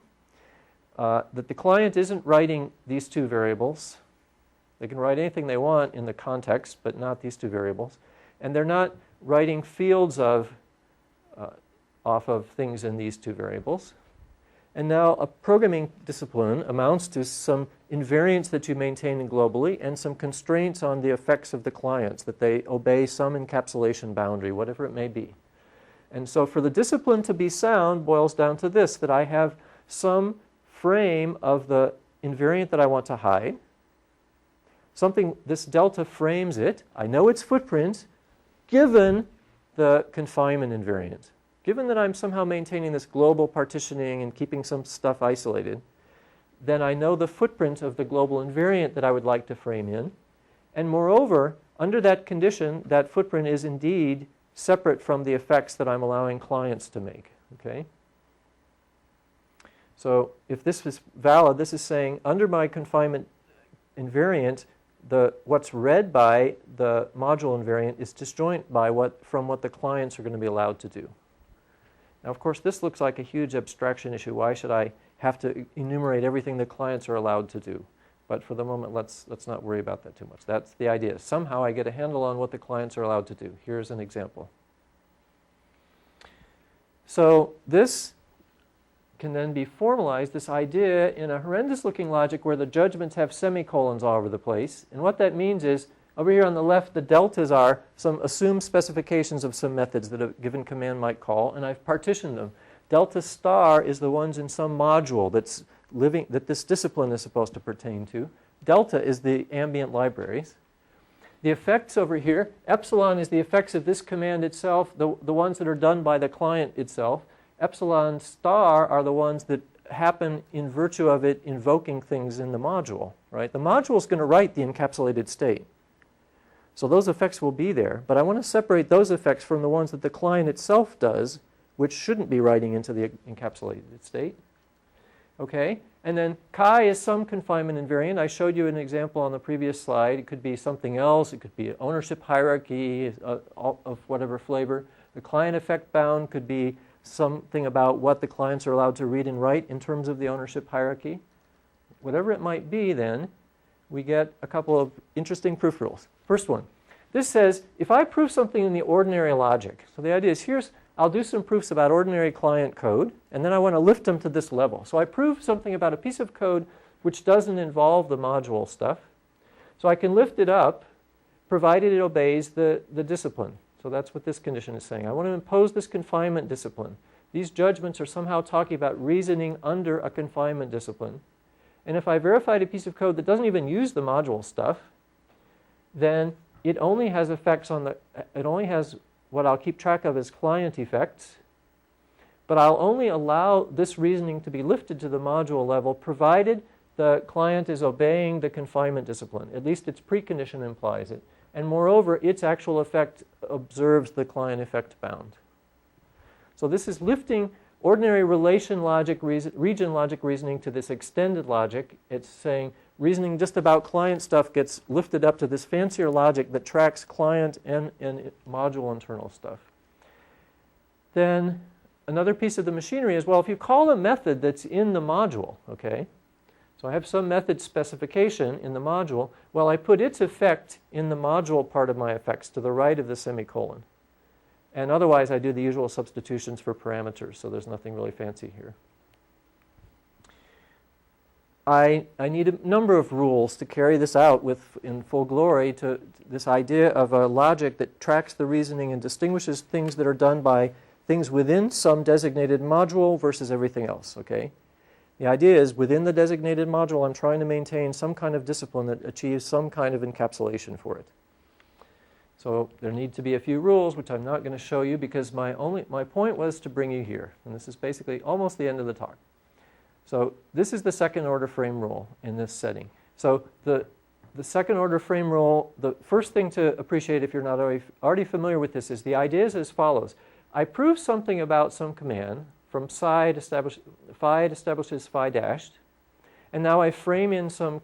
That the client isn't writing these two variables. They can write anything they want in the context, but not these two variables. And they're not writing fields off of things in these two variables. And now a programming discipline amounts to some invariants that you maintain globally and some constraints on the effects of the clients, that they obey some encapsulation boundary, whatever it may be. And so for the discipline to be sound boils down to this, that I have some frame of the invariant that I want to hide. This delta frames it. I know its footprint given the confinement invariant. Given that I'm somehow maintaining this global partitioning and keeping some stuff isolated, then I know the footprint of the global invariant that I would like to frame in. And moreover, under that condition, that footprint is indeed separate from the effects that I'm allowing clients to make. Okay? So if this is valid, this is saying under my confinement invariant, what's read by the module invariant is disjoint from what the clients are going to be allowed to do. Now, of course, this looks like a huge abstraction issue. Why should I have to enumerate everything the clients are allowed to do? But for the moment, let's not worry about that too much. That's the idea. Somehow I get a handle on what the clients are allowed to do. Here's an example. So this can then be formalized, this idea, in a horrendous-looking logic where the judgments have semicolons all over the place. And what that means is, over here on the left, the deltas are some assumed specifications of some methods that a given command might call, and I've partitioned them. Delta star is the ones in some module that this discipline is supposed to pertain to. Delta is the ambient libraries. The effects over here, epsilon is the effects of this command itself, the ones that are done by the client itself. Epsilon star are the ones that happen in virtue of it invoking things in the module, right? The module is going to write the encapsulated state. So those effects will be there, but I want to separate those effects from the ones that the client itself does, which shouldn't be writing into the encapsulated state. Okay, and then chi is some confinement invariant. I showed you an example on the previous slide. It could be something else. It could be an ownership hierarchy of whatever flavor. The client effect bound could be something about what the clients are allowed to read and write in terms of the ownership hierarchy. Whatever it might be, then, we get a couple of interesting proof rules. First one, this says if I prove something in the ordinary logic, so the idea is I'll do some proofs about ordinary client code, and then I want to lift them to this level. So I prove something about a piece of code which doesn't involve the module stuff. So I can lift it up provided it obeys the discipline. So that's what this condition is saying. I want to impose this confinement discipline. These judgments are somehow talking about reasoning under a confinement discipline. And if I verified a piece of code that doesn't even use the module stuff, then it only has effects on it only has what I'll keep track of as client effects, but I'll only allow this reasoning to be lifted to the module level provided the client is obeying the confinement discipline. At least its precondition implies it. And moreover, its actual effect observes the client effect bound. So this is lifting ordinary relation logic, region logic reasoning to this extended logic. It's saying reasoning just about client stuff gets lifted up to this fancier logic that tracks client and module internal stuff. Then another piece of the machinery is, well, if you call a method that's in the module, okay, so I have some method specification in the module, well, I put its effect in the module part of my effects to the right of the semicolon. And otherwise, I do the usual substitutions for parameters, so there's nothing really fancy here. I need a number of rules to carry this out in full glory to this idea of a logic that tracks the reasoning and distinguishes things that are done by things within some designated module versus everything else, okay? The idea is within the designated module, I'm trying to maintain some kind of discipline that achieves some kind of encapsulation for it. So there need to be a few rules, which I'm not going to show you because my point was to bring you here. And this is basically almost the end of the talk. So this is the second order frame rule in this setting. So the second order frame rule, the first thing to appreciate if you're not already familiar with this is the idea is as follows. I prove something about some command from phi establishes phi dashed, and now I frame in some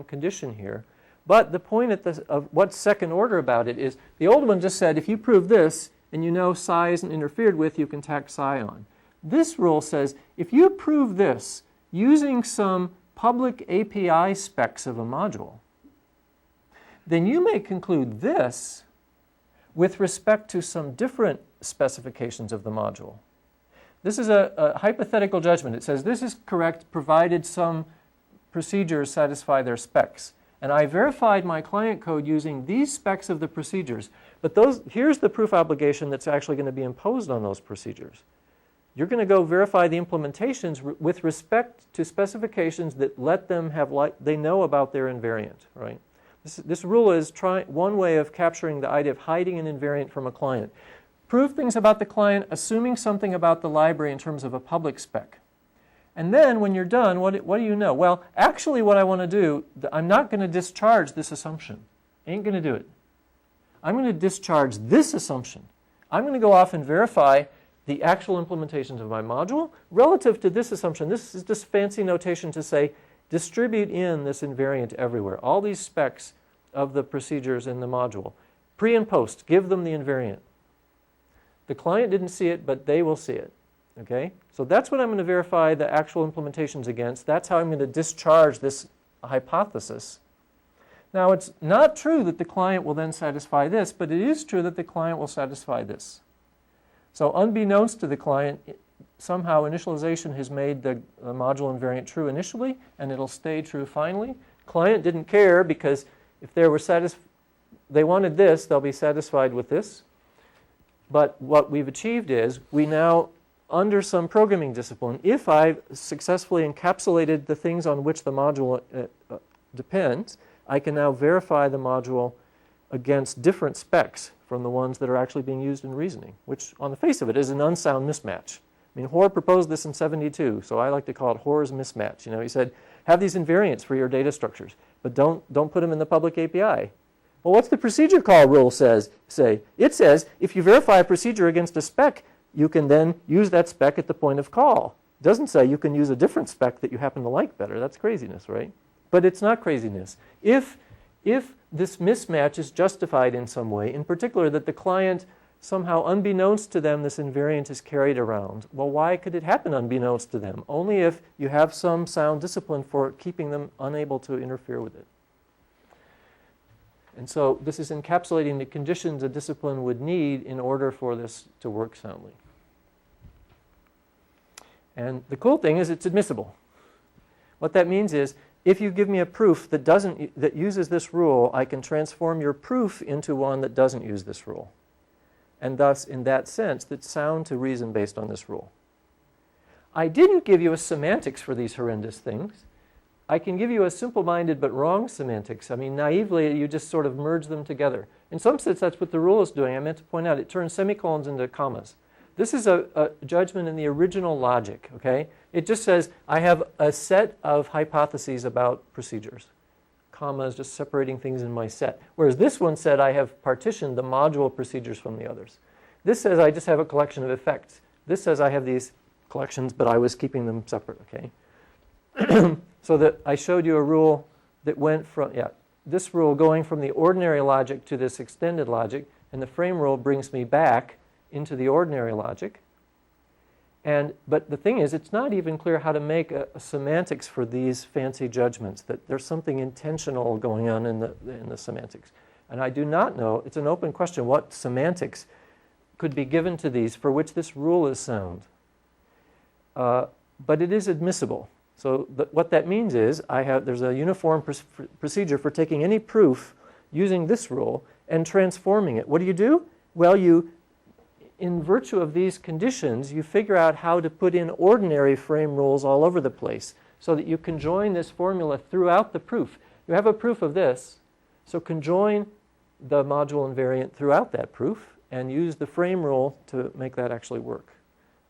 condition here. But the point of what's second order about it is the old one just said if you prove this and you know psi isn't interfered with, you can tack psi on. This rule says if you prove this using some public API specs of a module, then you may conclude this with respect to some different specifications of the module. This is a hypothetical judgment. It says this is correct provided some procedures satisfy their specs. And I verified my client code using these specs of the procedures. But here's the proof obligation that's actually going to be imposed on those procedures. You're going to go verify the implementations with respect to specifications that let them have they know about their invariant, right? This rule is one way of capturing the idea of hiding an invariant from a client. Prove things about the client, assuming something about the library in terms of a public spec. And then when you're done, what do you know? Well, actually what I want to do, I'm not going to discharge this assumption. I ain't going to do it. I'm going to discharge this assumption. I'm going to go off and verify the actual implementations of my module relative to this assumption. This is just fancy notation to say distribute in this invariant everywhere. All these specs of the procedures in the module. Pre and post, give them the invariant. The client didn't see it, but they will see it. Okay? So that's what I'm going to verify the actual implementations against. That's how I'm going to discharge this hypothesis. Now, it's not true that the client will then satisfy this, but it is true that the client will satisfy this. So unbeknownst to the client, somehow initialization has made the module invariant true initially, and it'll stay true finally. Client didn't care because if they wanted this, they'll be satisfied with this. But what we've achieved is we now, under some programming discipline, if I've successfully encapsulated the things on which the module depends, I can now verify the module against different specs from the ones that are actually being used in reasoning, which on the face of it is an unsound mismatch. I mean, Hoare proposed this in '72, so I like to call it Hoare's mismatch. You know, he said, have these invariants for your data structures, but don't put them in the public API. Well, what's the procedure call rule say? It says if you verify a procedure against a spec, you can then use that spec at the point of call. It doesn't say you can use a different spec that you happen to like better. That's craziness, right? But it's not craziness. If this mismatch is justified in some way, in particular that the client somehow unbeknownst to them this invariant is carried around, well, why could it happen unbeknownst to them? Only if you have some sound discipline for keeping them unable to interfere with it. And so this is encapsulating the conditions a discipline would need in order for this to work soundly. And the cool thing is it's admissible. What that means is if you give me a proof that uses this rule, I can transform your proof into one that doesn't use this rule. and thus, in that sense, that's sound to reason based on this rule. I didn't give you a semantics for these horrendous things. I can give you a simple-minded but wrong semantics. I mean, naively, you just sort of merge them together. In some sense, that's what the rule is doing. I meant to point out, it turns semicolons into commas. This is a judgment in the original logic, okay? It just says, I have a set of hypotheses about procedures. Commas just separating things in my set. Whereas this one said, I have partitioned the module procedures from the others. This says, I just have a collection of effects. This says, I have these collections, but I was keeping them separate, okay? So that I showed you a rule that went from, this rule going from the ordinary logic to this extended logic, and the frame rule brings me back into the ordinary logic. But the thing is, it's not even clear how to make a semantics for these fancy judgments, that there's something intentional going on in the semantics. And I do not know, it's an open question, what semantics could be given to these for which this rule is sound. But it is admissible. So what that means is there's a uniform procedure for taking any proof using this rule and transforming it. What do? Well, in virtue of these conditions, you figure out how to put in ordinary frame rules all over the place so that you conjoin this formula throughout the proof. You have a proof of this, so conjoin the module invariant throughout that proof and use the frame rule to make that actually work.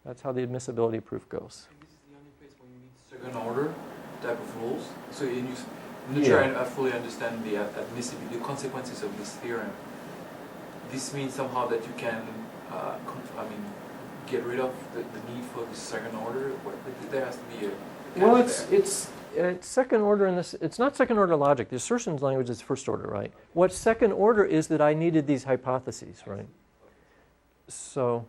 That's how the admissibility proof goes. This is the only place where you need second order type of rules. So I'm not sure I fully understand the admissibility, the consequences of this theorem. This means somehow that you can get rid of the need for the second order. There has to be a well, it's second order in this. It's not second order logic. The assertions language is first order, right? What's second order is that I needed these hypotheses, right? So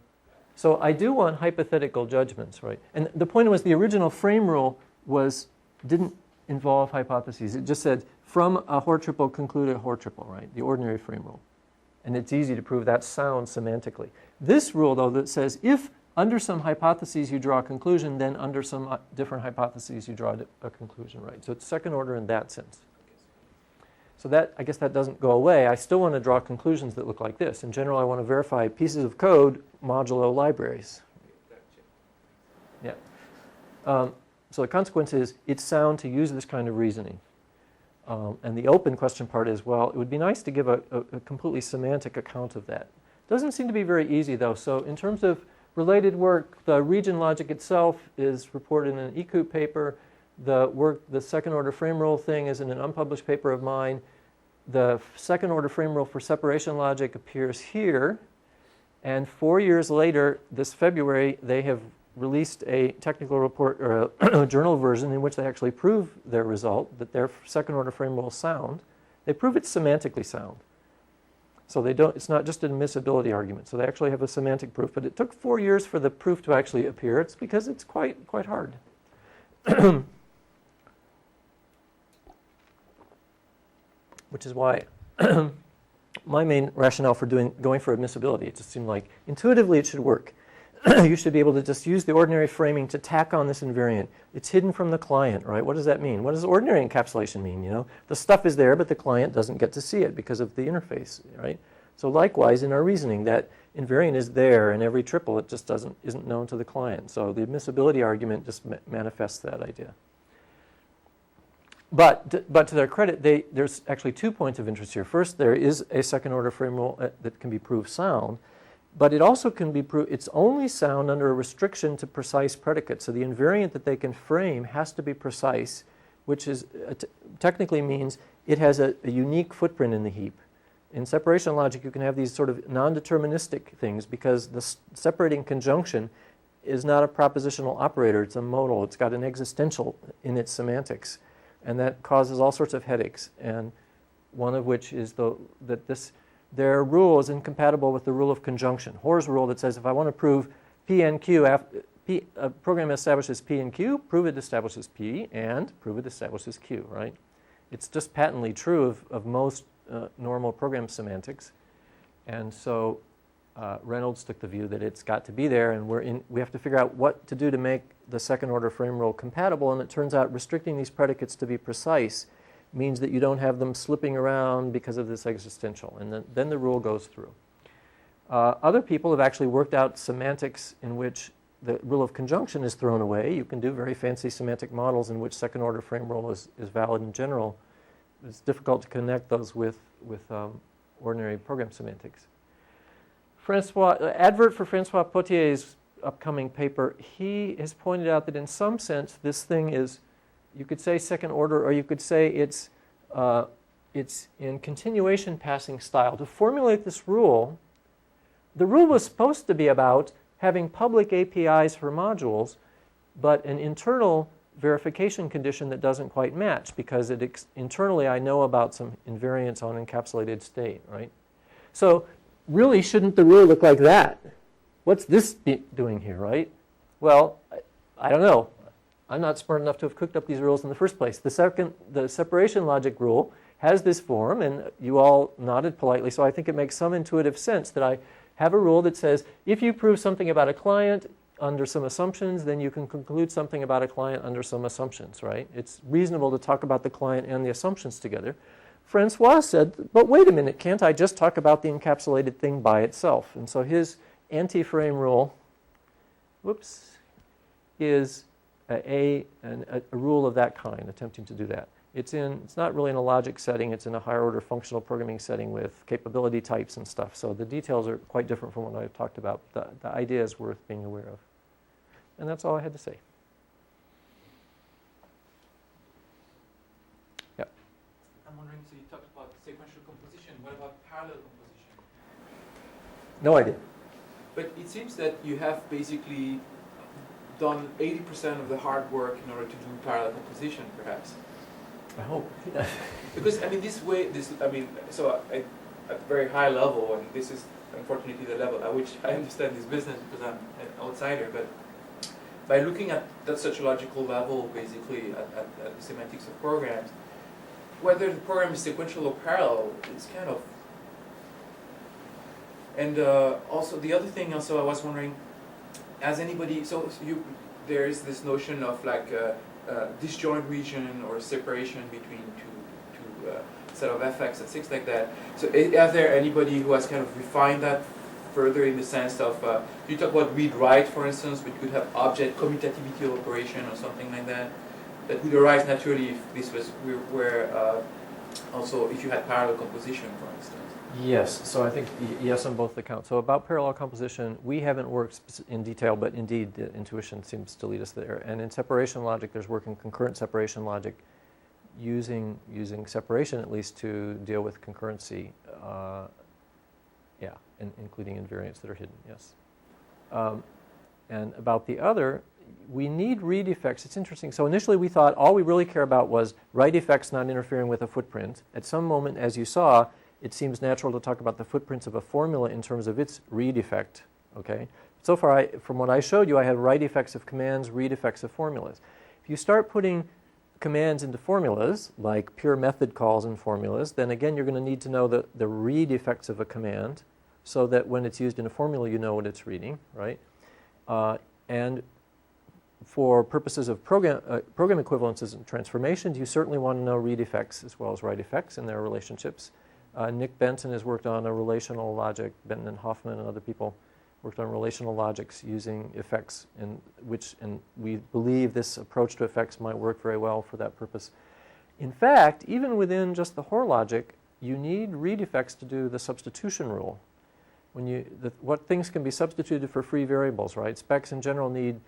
I do want hypothetical judgments, right? And the point was the original frame rule didn't involve hypotheses. It just said from a Hoare triple conclude a Hoare triple, right? The ordinary frame rule. And it's easy to prove that sound semantically. This rule, though, that says if under some hypotheses you draw a conclusion, then under some different hypotheses you draw a conclusion, right? So it's second order in that sense. So I guess that doesn't go away. I still want to draw conclusions that look like this. In general, I want to verify pieces of code modulo libraries. Yeah. So the consequence is it's sound to use this kind of reasoning. And the open question part is, well, it would be nice to give a completely semantic account of that. Doesn't seem to be very easy, though. So in terms of related work, the region logic itself is reported in an ECOOP paper. The second order frame rule thing is in an unpublished paper of mine. The second order frame rule for separation logic appears here. And 4 years later, this February, they have released a technical report or a journal version in which they actually prove their result, that their second order frame rule is sound. They prove it's semantically sound. So it's not just an admissibility argument. So they actually have a semantic proof, but it took 4 years for the proof to actually appear. It's because it's quite hard. Which is why my main rationale for going for admissibility, it just seemed like intuitively it should work. You should be able to just use the ordinary framing to tack on this invariant. It's hidden from the client, right? What does that mean? What does ordinary encapsulation mean? You know, the stuff is there, but the client doesn't get to see it because of the interface, right? So likewise, in our reasoning, that invariant is there in every triple. It just isn't known to the client. So the admissibility argument just manifests that idea. But to their credit, there's actually 2 points of interest here. First, there is a second order frame rule that can be proved sound. But it also can be proved, it's only sound under a restriction to precise predicates. So the invariant that they can frame has to be precise, which is technically means it has a unique footprint in the heap. In separation logic, you can have these sort of non-deterministic things because the separating conjunction is not a propositional operator. It's a modal. It's got an existential in its semantics. And that causes all sorts of headaches. And one of which is their rule is incompatible with the rule of conjunction. Hoare's rule that says if I want to prove P and Q, a program establishes P and Q, prove it establishes P, and prove it establishes Q, right? It's just patently true of most normal program semantics. And so Reynolds took the view that it's got to be there, and we have to figure out what to do to make the second order frame rule compatible, and it turns out restricting these predicates to be precise means that you don't have them slipping around because of this existential, and then the rule goes through. Other people have actually worked out semantics in which the rule of conjunction is thrown away. You can do very fancy semantic models in which second-order frame rule is valid in general. It's difficult to connect those with ordinary program semantics. Advert for Francois Potier's upcoming paper, he has pointed out that in some sense this thing is, you could say second order, or you could say it's in continuation passing style. To formulate this rule, the rule was supposed to be about having public APIs for modules, but an internal verification condition that doesn't quite match, because internally I know about some invariants on encapsulated state, right? So really, shouldn't the rule look like that? What's this doing here, right? Well, I don't know. I'm not smart enough to have cooked up these rules in the first place. The separation logic rule has this form, and you all nodded politely, so I think it makes some intuitive sense that I have a rule that says if you prove something about a client under some assumptions, then you can conclude something about a client under some assumptions, right? It's reasonable to talk about the client and the assumptions together. Francois said, but wait a minute, can't I just talk about the encapsulated thing by itself? And so his anti-frame rule, is a rule of that kind, attempting to do that. It's not really in a logic setting, it's in a higher order functional programming setting with capability types and stuff. So the details are quite different from what I've talked about. The idea is worth being aware of. And that's all I had to say. Yeah. I'm wondering, so you talked about sequential composition. What about parallel composition? No idea. But it seems that you have basically done 80% of the hard work in order to do parallel composition, perhaps. I hope. Because, I mean, so at very high level, and this is unfortunately the level at which I understand this business because I'm an outsider, but by looking at such a logical level, basically, at the semantics of programs, whether the program is sequential or parallel, it's kind of... And also, the other thing also I was wondering, as anybody, there is this notion of like disjoint region or separation between two set of FX and things like that. So is there anybody who has kind of refined that further in the sense of, you talk about read-write, for instance, but you could have object commutativity operation or something like that, that would arise naturally if this was also if you had parallel composition, for instance. Yes, so I think yes on both accounts. So about parallel composition, we haven't worked in detail, but indeed the intuition seems to lead us there. And in separation logic, there's work in concurrent separation logic using separation at least to deal with concurrency, including invariants that are hidden, yes. And about the other, we need read effects. It's interesting. So initially we thought all we really care about was write effects not interfering with a footprint. At some moment, as you saw, it seems natural to talk about the footprints of a formula in terms of its read effect, okay? So far, from what I showed you, I had write effects of commands, read effects of formulas. If you start putting commands into formulas, like pure method calls in formulas, then again, you're going to need to know the read effects of a command so that when it's used in a formula, you know what it's reading, right? And for purposes of program equivalences and transformations, you certainly want to know read effects as well as write effects and their relationships. Nick Benton has worked on a relational logic. Benton and Hoffman and other people worked on relational logics using effects, and we believe this approach to effects might work very well for that purpose. In fact, even within just the Hoare logic, you need read effects to do the substitution rule. What things can be substituted for free variables, right? Specs in general need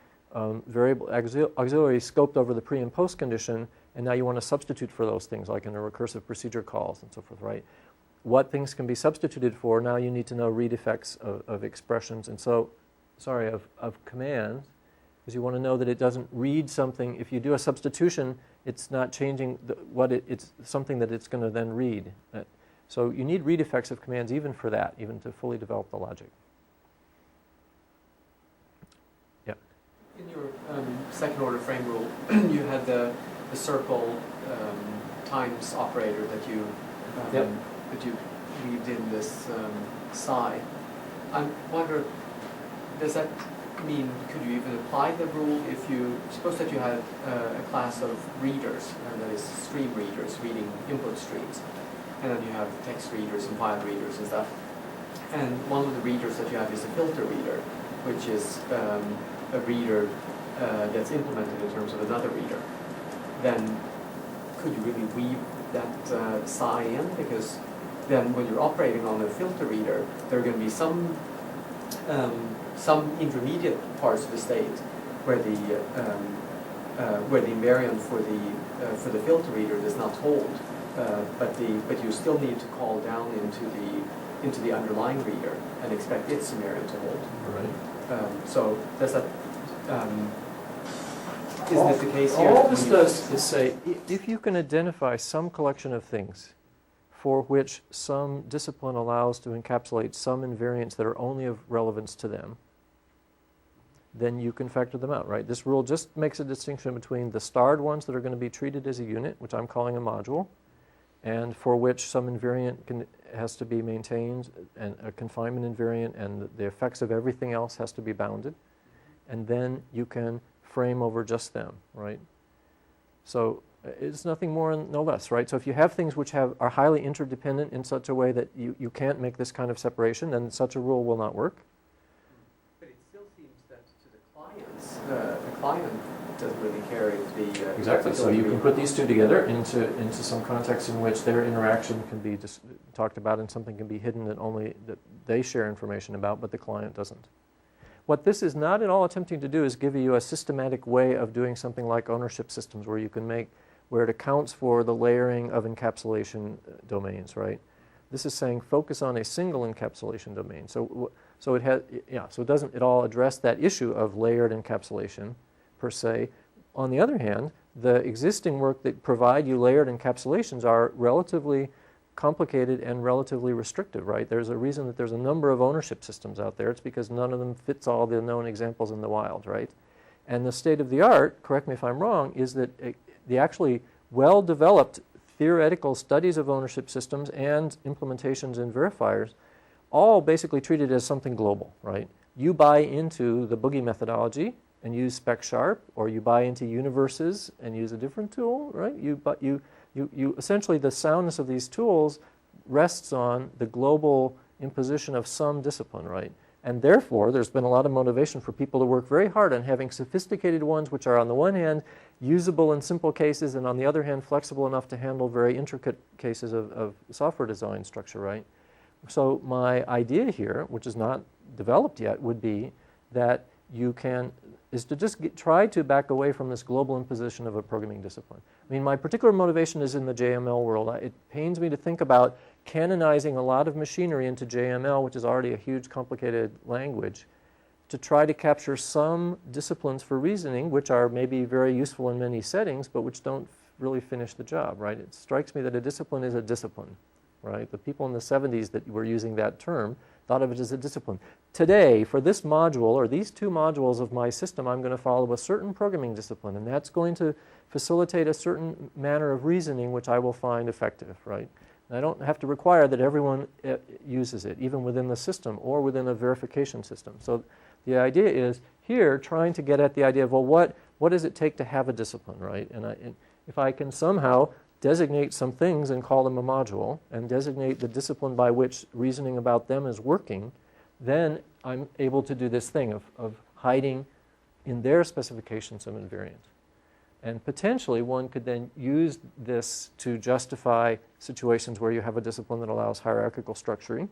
variable auxiliary scoped over the pre and post condition, and now you want to substitute for those things, like in the recursive procedure calls and so forth, right? What things can be substituted for, now you need to know read effects of expressions, and so, of commands, because you want to know that it doesn't read something. If you do a substitution, it's not changing it's something that it's going to then read. So you need read effects of commands even for that, even to fully develop the logic. Yeah. In your second order frame rule, you had the circle times operator that you weaved in this psi. I wonder, does that mean, could you even apply the rule if you, suppose that you had a class of readers, and that is stream readers reading input streams, and then you have text readers and file readers and stuff. and one of the readers that you have is a filter reader, which is a reader that's implemented in terms of another reader. Then could you really weave that psi in? Because then when you're operating on a filter reader, there are going to be some intermediate parts of the state where the invariant for the filter reader does not hold, but you still need to call down into the underlying reader and expect its invariant to hold. Right. So does that isn't it the case here? All this does is say, if you can identify some collection of things for which some discipline allows to encapsulate some invariants that are only of relevance to them, then you can factor them out, right? This rule just makes a distinction between the starred ones that are going to be treated as a unit, which I'm calling a module, and for which some invariant has to be maintained, and a confinement invariant, and the effects of everything else has to be bounded. And then you can frame over just them, right? So it's nothing more and no less, right? So if you have things which are highly interdependent in such a way that you can't make this kind of separation, then such a rule will not work. But it still seems that to the clients, the client doesn't really care if the... Exactly, so you can put these two together into some context in which their interaction can be just talked about and something can be hidden that they share information about, but the client doesn't. What this is not at all attempting to do is give you a systematic way of doing something like ownership systems where it accounts for the layering of encapsulation domains, right? This is saying focus on a single encapsulation domain. So it doesn't at all address that issue of layered encapsulation per se. On the other hand, the existing work that provide you layered encapsulations are relatively complicated and relatively restrictive, right? There's a reason that there's a number of ownership systems out there. It's because none of them fits all the known examples in the wild, right? And the state of the art, correct me if I'm wrong, is that the actually well-developed theoretical studies of ownership systems and implementations and verifiers all basically treat it as something global, right? You buy into the boogie methodology and use spec sharp, or you buy into universes and use a different tool, right? You essentially, the soundness of these tools rests on the global imposition of some discipline, right? And therefore, there's been a lot of motivation for people to work very hard on having sophisticated ones which are, on the one hand, usable in simple cases, and on the other hand, flexible enough to handle very intricate cases of software design structure, right? So my idea here, which is not developed yet, would be that is to just try to back away from this global imposition of a programming discipline. I mean, my particular motivation is in the JML world. It pains me to think about canonizing a lot of machinery into JML, which is already a huge, complicated language, to try to capture some disciplines for reasoning, which are maybe very useful in many settings, but which don't really finish the job, right? It strikes me that a discipline is a discipline, right? The people in the 70s that were using that term thought of it as a discipline. Today, for this module, or these two modules of my system, I'm going to follow a certain programming discipline, and that's going to facilitate a certain manner of reasoning which I will find effective, right? And I don't have to require that everyone uses it, even within the system or within a verification system. So the idea is here trying to get at the idea of, well, what does it take to have a discipline, right? And if I can somehow designate some things and call them a module, and designate the discipline by which reasoning about them is working, then I'm able to do this thing of hiding in their specification some invariant. And potentially one could then use this to justify situations where you have a discipline that allows hierarchical structuring.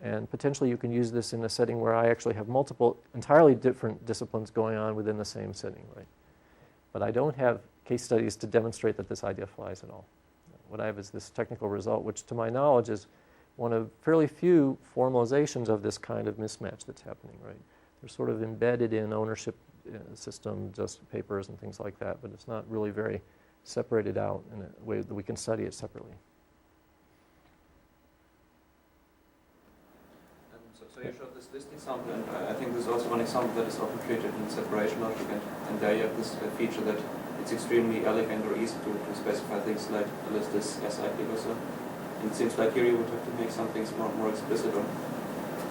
And potentially you can use this in a setting where I actually have multiple entirely different disciplines going on within the same setting, right? But I don't have case studies to demonstrate that this idea flies at all. What I have is this technical result, which to my knowledge is one of fairly few formalizations of this kind of mismatch that's happening, right? They're sort of embedded in ownership system, just papers and things like that, but it's not really very separated out in a way that we can study it separately. So you showed this example, and I think there's also one example that is often treated in separation logic, and there you have this feature that it's extremely elegant or easy to specify things like a list is acyclic or so. And it seems like here you would have to make some things more explicit, or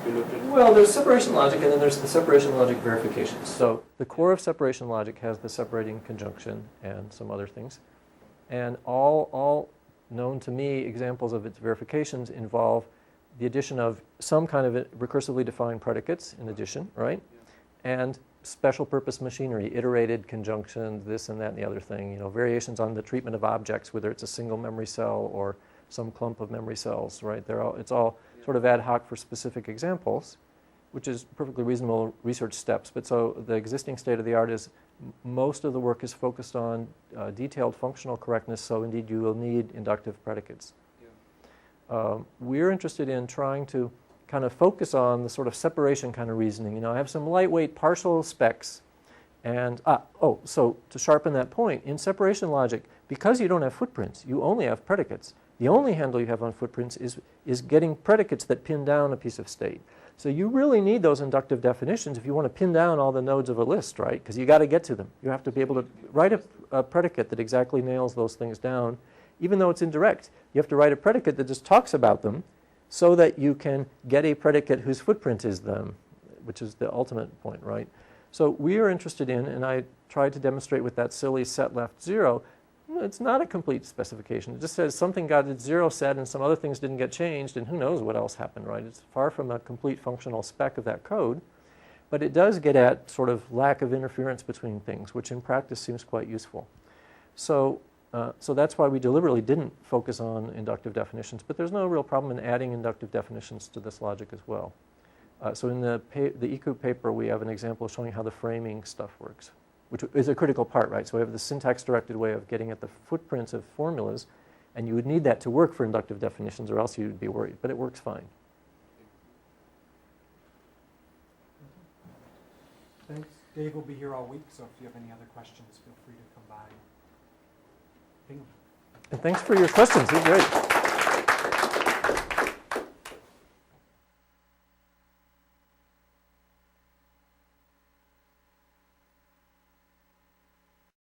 you looked at. Well, there's separation logic, and then there's the separation logic verifications. So the core of separation logic has the separating conjunction and some other things. And all known to me examples of its verifications involve the addition of some kind of recursively defined predicates in addition, right? And special purpose machinery, iterated conjunctions, this and that and the other thing, you know, variations on the treatment of objects, whether it's a single memory cell or some clump of memory cells, right? It's all sort of ad hoc for specific examples, which is perfectly reasonable research steps. But so the existing state of the art is most of the work is focused on detailed functional correctness, so indeed you will need inductive predicates. We're interested in trying to kind of focus on the sort of separation kind of reasoning. You know, I have some lightweight partial specs, and so to sharpen that point, in separation logic, because you don't have footprints, you only have predicates. The only handle you have on footprints is getting predicates that pin down a piece of state. So you really need those inductive definitions if you want to pin down all the nodes of a list, right? Because you got to get to them. You have to be able to write a predicate that exactly nails those things down, even though it's indirect. You have to write a predicate that just talks about them so that you can get a predicate whose footprint is them, which is the ultimate point, right? So we are interested in, and I tried to demonstrate with that silly set left 0, it's not a complete specification. It just says something got its 0 set and some other things didn't get changed, and who knows what else happened, right? It's far from a complete functional spec of that code, but it does get at sort of lack of interference between things, which in practice seems quite useful. So that's why we deliberately didn't focus on inductive definitions, but there's no real problem in adding inductive definitions to this logic as well. So in the ECOOP paper, we have an example showing how the framing stuff works, which is a critical part, right? So we have the syntax-directed way of getting at the footprints of formulas, and you would need that to work for inductive definitions, or else you'd be worried, but it works fine. Thanks. Dave will be here all week, so if you have any other questions, feel free to come by. Ping. And thanks for your questions. They're great.